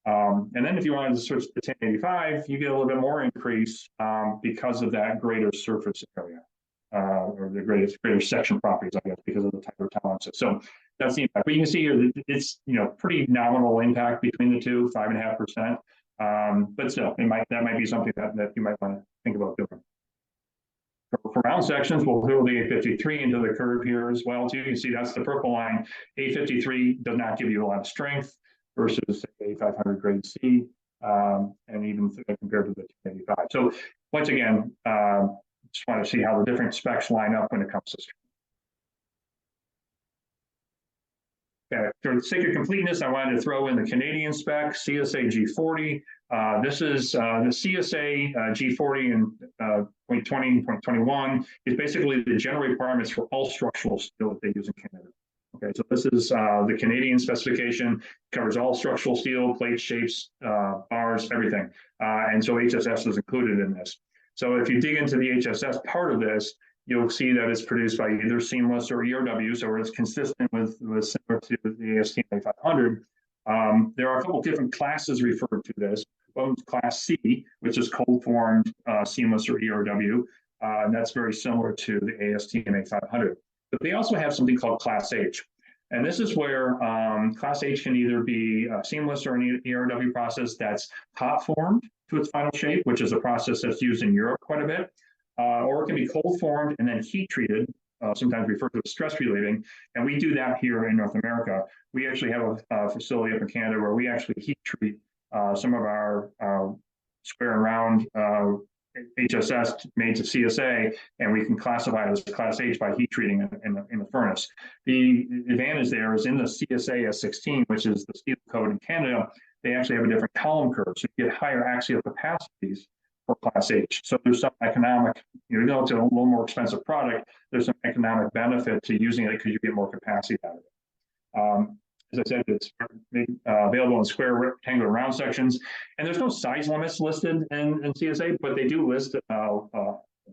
And then if you wanted to switch to 1085, you get a little bit more increase because of that greater surface area, or the greater section properties, I guess, because of the tighter tolerances. So that's the impact. But you can see here that it's pretty nominal impact between the two, 5.5%. But still, that might be something that you might want to think about doing. For round sections, we'll throw the A53 into the curve here as well, too. You can see that's the purple line. A53 does not give you a lot of strength versus A500 grade C, and even compared to the 1085. So once again, just want to see how the different specs line up when it comes to strength. Okay, for the sake of completeness, I wanted to throw in the Canadian spec, CSA G40. This is the CSA G40 in 2020, 2021 is basically the general requirements for all structural steel that they use in Canada. Okay, so this is the Canadian specification, covers all structural steel, plates, shapes, bars, everything. And so HSS is included in this. So if you dig into the HSS part of this, you'll see that it's produced by either seamless or ERW, so it's consistent with similar to the AST 500. There are a couple different classes referred to this. One's Class C, which is cold formed seamless or ERW, and that's very similar to the AST and 500. But they also have something called Class H, and this is where Class H can either be seamless or an ERW process that's hot formed to its final shape, which is a process that's used in Europe quite a bit. Or it can be cold formed and then heat treated, sometimes referred to as stress relieving, and we do that here in North America. We actually have a facility up in Canada where we actually heat treat some of our square and round HSS made to CSA, and we can classify it as Class H by heat treating in the furnace. The advantage there is in the CSA S16, which is the steel code in Canada, they actually have a different column curve, so you get higher axial capacities for Class H. So there's some economic, even though it's a little more expensive product, there's some economic benefit to using it because you get more capacity out of it. As I said, it's available in square, rectangular, round sections, and there's no size limits listed in CSA, but they do list a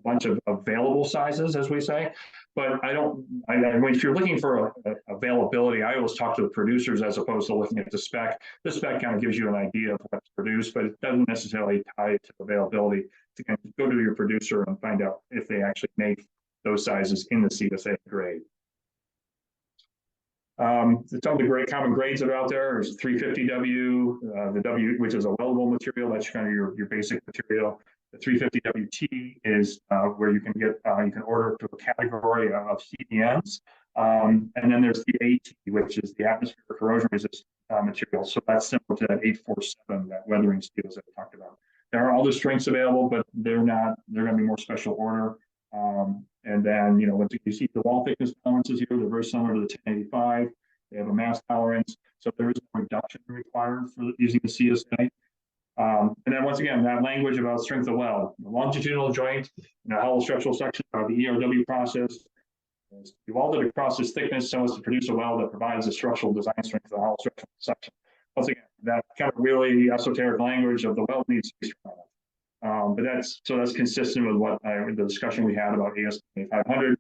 bunch of available sizes, as we say. But if you're looking for availability, I always talk to the producers as opposed to looking at the spec. The spec kind of gives you an idea of what's produced, but it doesn't necessarily tie it to availability. To kind of go to your producer and find out if they actually make those sizes in the CSA grade. Some of the great common grades that are out there is 350W, the W, which is a weldable material. That's kind of your basic material. The 350WT is where you can get, you can order to a category of CDMs. And then there's the AT, which is the atmospheric corrosion resistant material. So that's similar to that 847, that weathering steels that I talked about. There are other strengths available, but they're going to be more special order. And then, once you see the wall thickness tolerances here, they're very similar to the 1085. They have a mass tolerance, so there is no reduction required for using the CSA. And then once again, that language about strength of weld, the longitudinal joint, hollow structural section of the ERW process is welded across its thickness so as to produce a weld that provides the structural design strength of the hollow structural section. Once again, that kind of really esoteric language of the weld needs to be strong. But that's consistent with what the discussion we had about AS 500,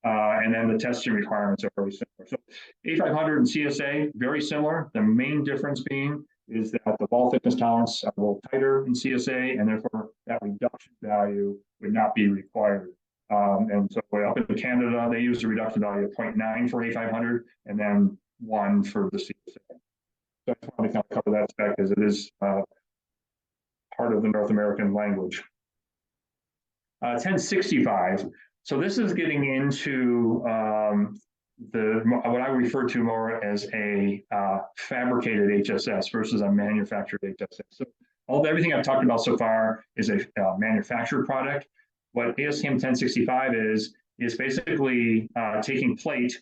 and then the testing requirements are very similar. So A500 and CSA, very similar. The main difference being is that the wall thickness tolerance are a little tighter in CSA, and therefore that reduction value would not be required. And so up in Canada, they use a reduction value of 0.9 for A500 and then 1 for the CSA. So I just want to kind of cover that spec because it is part of the North American language. 1065. So this is getting into what I refer to more as a fabricated HSS versus a manufactured HSS. So everything I've talked about so far is a manufactured product. What ASTM 1065 is basically taking plate,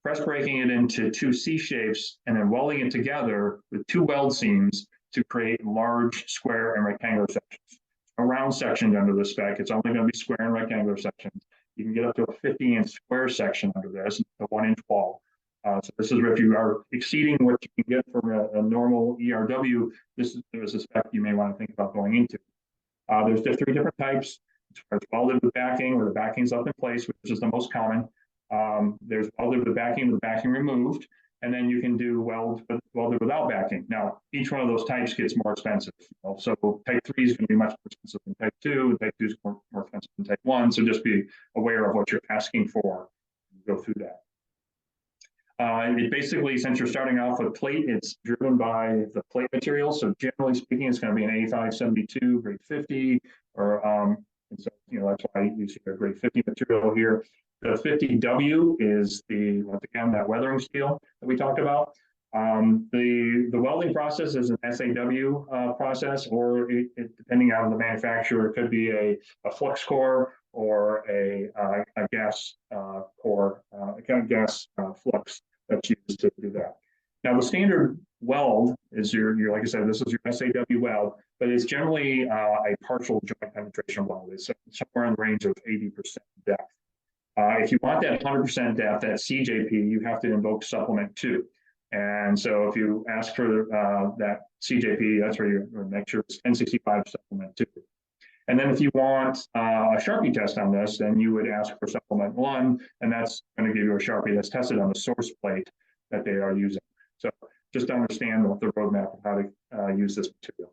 press breaking it into 2 C shapes, and then welding it together with 2 weld seams to create large square and rectangular sections. A round section under the spec, it's only going to be square and rectangular sections. You can get up to a 50-inch square section under this, a 1-inch wall. So this is if you are exceeding what you can get from a normal ERW, this is a spec you may want to think about going into. There's 3 different types. There's welded with backing, where the backing's up in place, which is the most common. There's welded with the backing removed. And then you can do welded without backing. Now, each one of those types gets more expensive. So type 3 is going to be much more expensive than type 2, and type 2 is more expensive than type 1. So just be aware of what you're asking for and go through that. It basically, since you're starting off with plate, it's driven by the plate material. So generally speaking, it's going to be an A572, grade 50, or and so that's why you see a grade 50 material here. The 50W is once again, that weathering steel that we talked about. The welding process is an SAW process, or depending on the manufacturer, it could be a flux core or a gas core, gas flux that's used to do that. Now, the standard weld is like I said, this is your SAW weld, but it's generally a partial joint penetration weld. It's somewhere in the range of 80% depth. If you want that 100% depth, that CJP, you have to invoke supplement 2. And so if you ask for that CJP, that's where you make sure it's 1065 supplement 2. And then if you want a Sharpie test on this, then you would ask for supplement 1, and that's going to give you a Sharpie that's tested on the source plate that they are using. So just to understand the roadmap of how to use this material.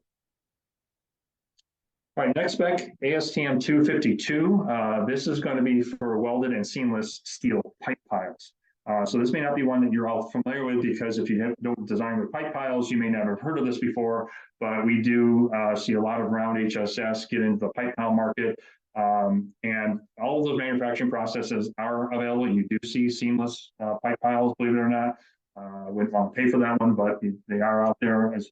All right, next spec, ASTM 252. This is going to be for welded and seamless steel pipe piles. So this may not be one that you're all familiar with, because if you don't design with pipe piles, you may never have heard of this before, but we do see a lot of round HSS get into the pipe pile market. And all of those manufacturing processes are are available. You do see seamless pipe piles, believe it or not. I wouldn't want to pay for that one, but they are out there as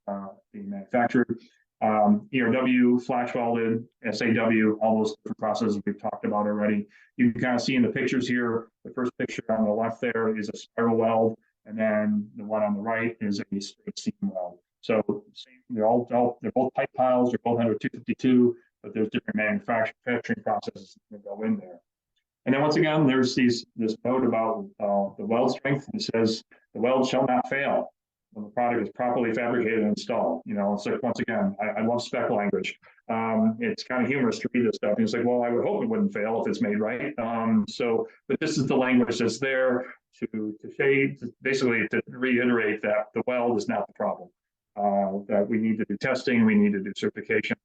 being manufactured. ERW, flash welded, SAW, all those different processes we've talked about already. You can kind of see in the pictures here, the first picture on the left there is a spiral weld, and then the one on the right is a straight seam weld. So they're both pipe piles, they're both under 252, but there's different manufacturing processes that go in there. And then once again, there's this note about the weld strength. It says the weld shall not fail when the product is properly fabricated and installed. You know, it's like, once again, I love spec language. It's kind of humorous to read this stuff. And it's like, well, I would hope it wouldn't fail if it's made right. But this is the language that's there to basically to reiterate that the weld is not the problem. That we need to do testing, we need to do certification.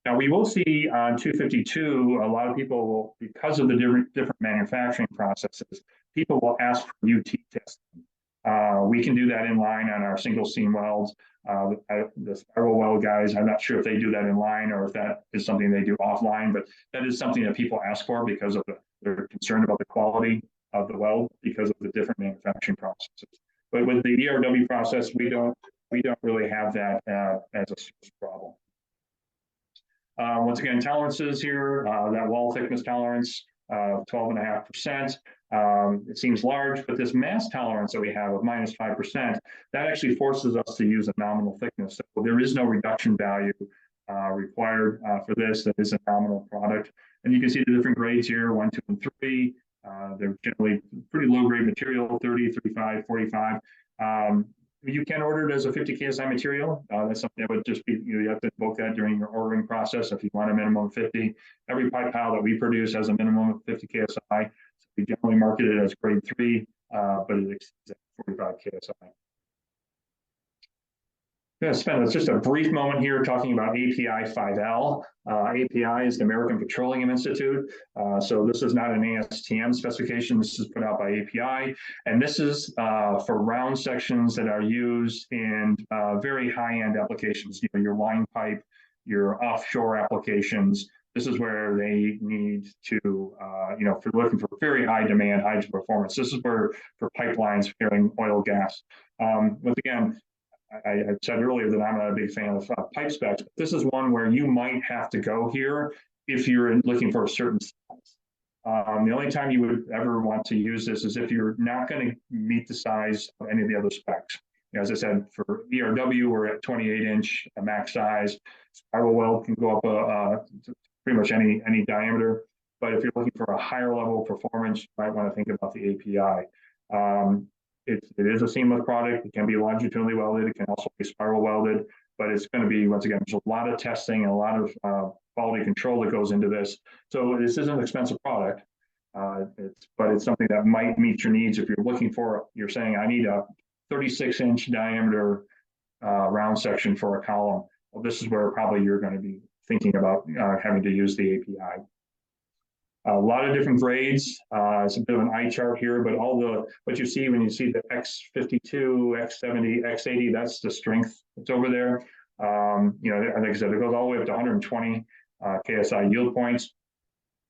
Now, we will see on 252, a lot of people will, because of the different manufacturing processes, people will ask for UT testing. We can do that in line on our single seam welds. The spiral weld guys, I'm not sure if they do that in line or if that is something they do offline, but that is something that people ask for because of they're concerned about the quality of the weld because of the different manufacturing processes. But with the ERW process, we don't really have that as a problem. Once again, tolerances here, that wall thickness tolerance, 12.5%. It seems large, but this mass tolerance that we have of -5%, that actually forces us to use a nominal thickness. So there is no reduction value required for this. That is a nominal product. And you can see the different grades here, 1, 2, and 3. They're generally pretty low grade material, 30, 35, 45. You can order it as a 50 KSI material. That's something that would just be, you have to book that during your ordering process if you want a minimum of 50. Every pipe pile that we produce has a minimum of 50 KSI. So we generally market it as grade 3, but it exceeds 45 KSI. I'm going to spend just a brief moment here talking about API 5L. API is the American Petroleum Institute. So this is not an ASTM specification. This is put out by API. And this is for round sections that are used in very high-end applications, your line pipe, your offshore applications. This is where they need to, if you're looking for very high demand, high performance, this is where for pipelines carrying oil, gas. Once again, I said earlier that I'm not a big fan of pipe specs, but this is one where you might have to go here if you're looking for a certain size. The only time you would ever want to use this is if you're not going to meet the size of any of the other specs. As I said, for ERW, we're at 28-inch max size. Spiral weld can go up to pretty much any diameter. But if you're looking for a higher level of performance, you might want to think about the API. It is a seamless product. It can be longitudinally welded. It can also be spiral welded, but it's going to be, once again, there's a lot of testing and a lot of quality control that goes into this. So this isn't an expensive product, but it's something that might meet your needs. If you're looking for, you're saying, I need a 36-inch diameter round section for a column. Well, this is where probably you're going to be thinking about having to use the API. A lot of different grades. It's a bit of an eye chart here, but what you see when you see the X52, X70, X80, that's the strength that's over there. Like I said, it goes all the way up to 120 KSI yield points.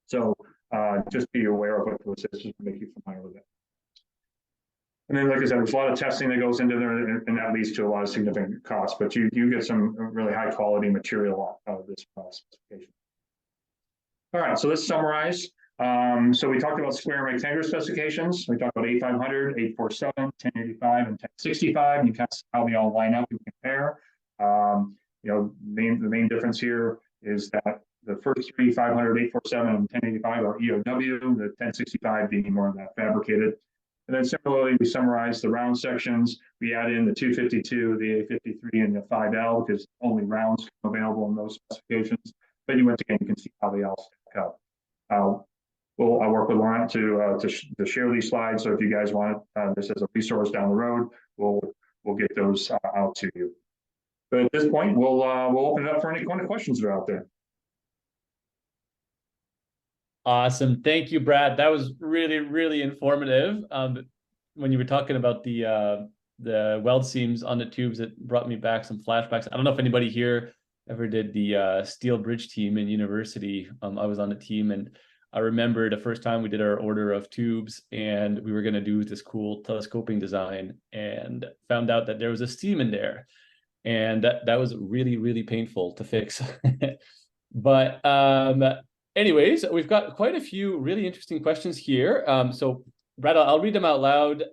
So just be aware of what this is, just to make you familiar with it. And then, like I said, there's a lot of testing that goes into there, and that leads to a lot of significant costs. But you get some really high quality material out of this specification. All right, so let's summarize. So we talked about square and rectangular specifications. We talked about 8500, 847, 1085, and 1065. And you kind of see how they all line up and compare. The main difference here is that the first three, 500, 847, and 1085 are EOW, the 1065 being more of that fabricated. And then similarly, we summarize the round sections. We add in the 252, the A53, and the 5L because only rounds come available in those specifications. But once again, you can see how they all stack up. I'll work with Laurent to share these slides. So if you guys want this as a resource down the road, we'll get those out to you. But at this point, we'll open it up for any kind of questions that are out there. Awesome. Thank you, Brad. That was really, really informative. When you were talking about the weld seams on the tubes, it brought me back some flashbacks. I don't know if anybody here ever did the steel bridge team in university. I was on the team, and I remember the first time we did our order of tubes and we were going to do this cool telescoping design and found out that there was a seam in there. And that was really, really painful to fix. But anyways, we've got quite a few really interesting questions here. So Brad, I'll read them out loud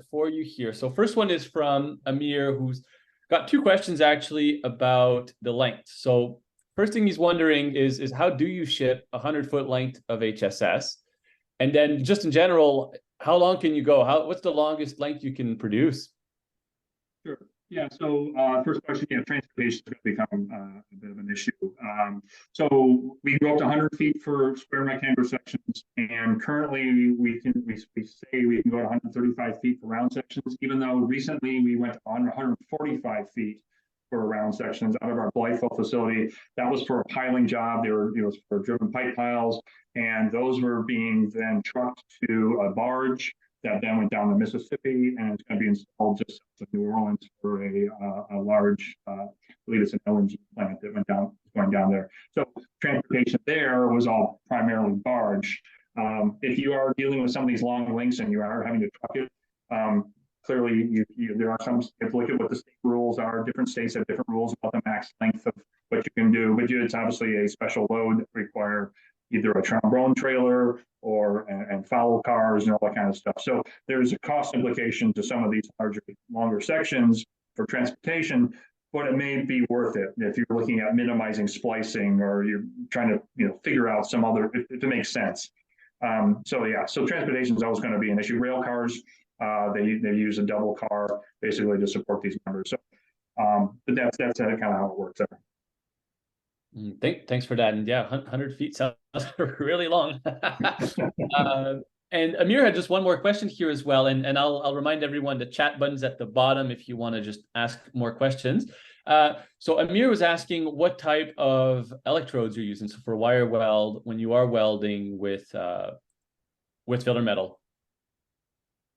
for you here. So first one is from Amir, who's got two questions actually about the length. So first thing he's wondering is how do you ship a 100-foot length of HSS? And then just in general, how long can you go? What's the longest length you can produce? Sure. Yeah. So first question, transportation is going to become a bit of an issue. So we go up to 100 feet for square rectangular sections, and currently we say we can go to 135 feet for round sections. Even though recently we went on 145 feet for round sections out of our Blytheville facility. That was for a piling job. They were, for driven pipe piles, and those were being then trucked to a barge that then went down to Mississippi, and it's going to be installed just south of New Orleans for a large, I believe it's an LNG plant that going down there. So transportation there was all primarily barge. If you are dealing with some of these long lengths and you are having to truck it, clearly there are some, if you look at what the state rules are, different states have different rules about the max length of what you can do, but it's obviously a special load that require either a trombone trailer or and follow cars and all that kind of stuff. So there's a cost implication to some of these longer sections for transportation, but it may be worth it if you're looking at minimizing splicing or you're trying to figure out some other if it makes sense. So transportation is always going to be an issue. Rail cars, they use a double car basically to support these numbers. So but that's kind of how it works there. Thanks for that. And yeah, 100 feet sounds really long. And Amir had just one more question here as well. And I'll remind everyone the chat button's at the bottom if you want to just ask more questions. So Amir was asking what type of electrodes you're using. So for wire weld, when you are welding with filler metal.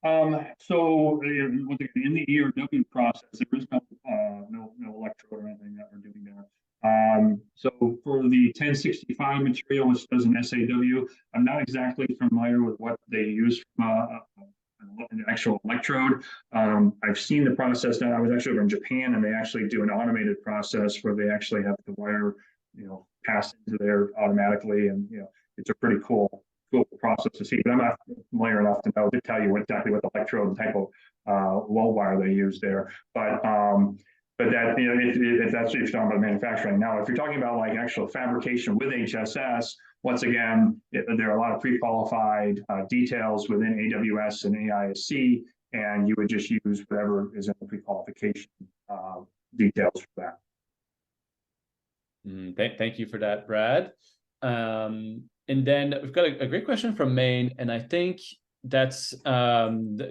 So in the ERW process, there is no electrode or anything that we're doing there. So for the 1065 material, which does an SAW, I'm not exactly familiar with what they use from an actual electrode. I've seen the process now. I was actually over in Japan, and they actually do an automated process where they actually have the wire, pass into there automatically, and it's a pretty cool process to see. But I'm not familiar enough to know to tell you exactly what electrode type of weld wire they use there. But that, if that's what you're talking about manufacturing. Now, if you're talking about like actual fabrication with HSS, once again, there are a lot of pre-qualified details within AWS and AISC, and you would just use whatever is in the pre-qualification details for that. Thank you for that, Brad. And then we've got a great question from Maine, and I think that's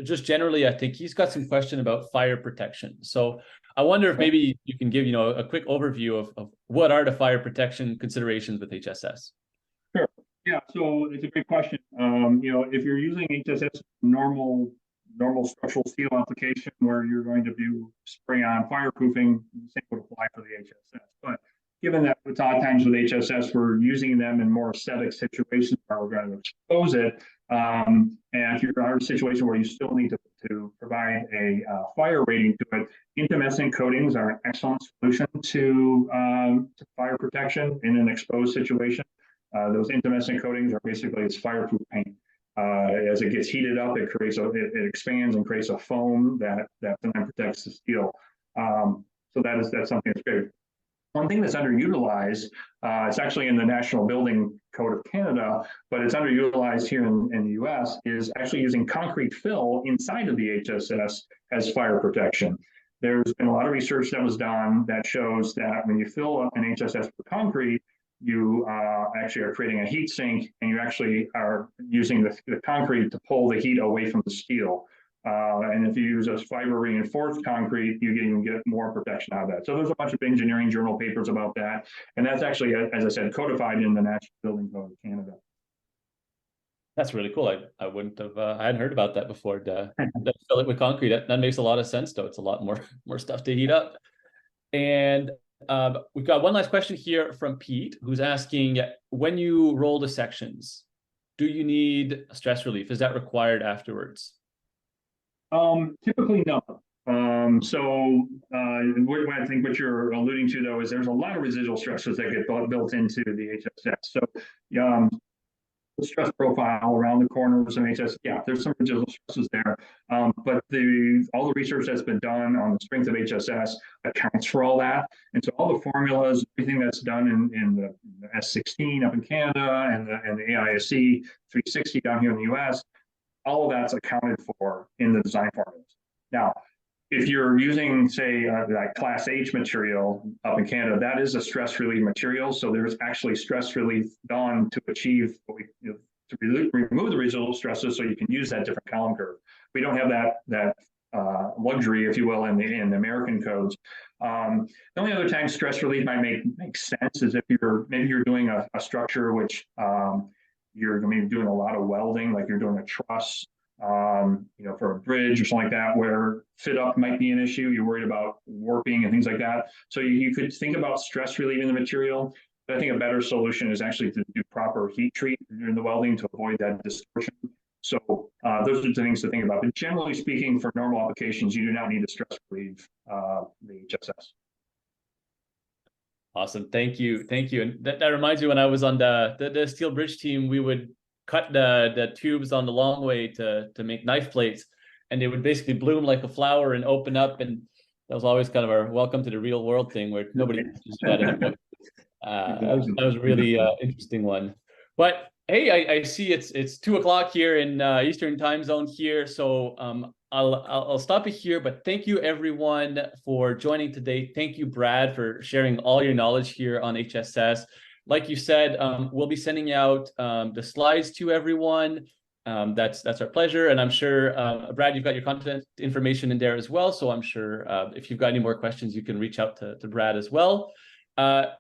just generally, I think he's got some question about fire protection. So I wonder if maybe you can give, a quick overview of what are the fire protection considerations with HSS? Sure. Yeah, so it's a great question. If you're using HSS normal structural steel application where you're going to do spray on fireproofing, the same would apply for the HSS. But given that a lot of times with HSS, we're using them in more aesthetic situations where we're going to expose it. And if you're in a situation where you still need to provide a fire rating to it, intumescent coatings are an excellent solution to fire protection in an exposed situation. Those intumescent coatings are basically it's fireproof paint. As it gets heated up, it expands and creates a foam that then protects the steel. So that's something that's great. One thing that's underutilized, it's actually in the National Building Code of Canada, but it's underutilized here in the US, is actually using concrete fill inside of the HSS as fire protection. There's been a lot of research that was done that shows that when you fill up an HSS with concrete, you actually are creating a heat sink, and you actually are using the concrete to pull the heat away from the steel. And if you use a fiber reinforced concrete, you can get more protection out of that. So there's a bunch of engineering journal papers about that. And that's actually, as I said, codified in the National Building Code of Canada. That's really cool. I wouldn't have, I hadn't heard about that before. To fill it with concrete. That makes a lot of sense, though. It's a lot more stuff to heat up. And we've got one last question here from Pete, who's asking, when you roll the sections, do you need stress relief? Is that required afterwards? Typically no. What I think what you're alluding to though is there's a lot of residual stresses that get built into the HSS. So, the stress profile around the corners of HSS, yeah, there's some residual stresses there. But all the research that's been done on the strength of HSS accounts for all that. And so all the formulas, everything that's done in the S16 up in Canada and the AISC 360 down here in the US, all of that's accounted for in the design formulas. Now, if you're using, say, that Class H material up in Canada, that is a stress relief material. So there's actually stress relief done to achieve to remove the residual stresses, so you can use that different column curve. We don't have that luxury, if you will, in the American codes. The only other time stress relief might make sense is if maybe you're doing a structure which you're going to be doing a lot of welding, like you're doing a truss, for a bridge or something like that, where fit up might be an issue. You're worried about warping and things like that. So you could think about stress relieving the material. But I think a better solution is actually to do proper heat treat during the welding to avoid that distortion. So those are the things to think about. But generally speaking, for normal applications, you do not need to stress relieve the HSS. Awesome. Thank you. Thank you. And that reminds me, when I was on the steel bridge team, we would cut the tubes on the long way to make knife plates, and they would basically bloom like a flower and open up. And that was always kind of our welcome to the real world thing, where nobody does that in a book. That was a really interesting one. But hey, I see it's 2:00 here in Eastern time zone here, so I'll stop it here. But thank you everyone for joining today. Thank you, Brad, for sharing all your knowledge here on HSS. Like you said, we'll be sending out the slides to everyone. That's our pleasure, and I'm sure Brad, you've got your contact information in there as well. So I'm sure if you've got any more questions, you can reach out to Brad as well.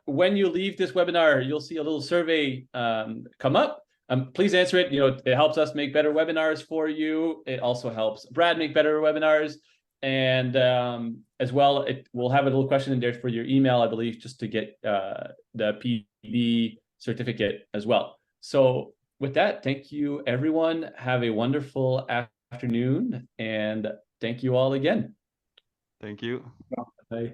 When you leave this webinar, you'll see a little survey come up. Please answer it. It helps us make better webinars for you. It also helps Brad make better webinars. And as well, we'll have a little question in there for your email, I believe, just to get the PD certificate as well. So with that, thank you, everyone. Have a wonderful afternoon, and thank you all again. Thank you. Bye.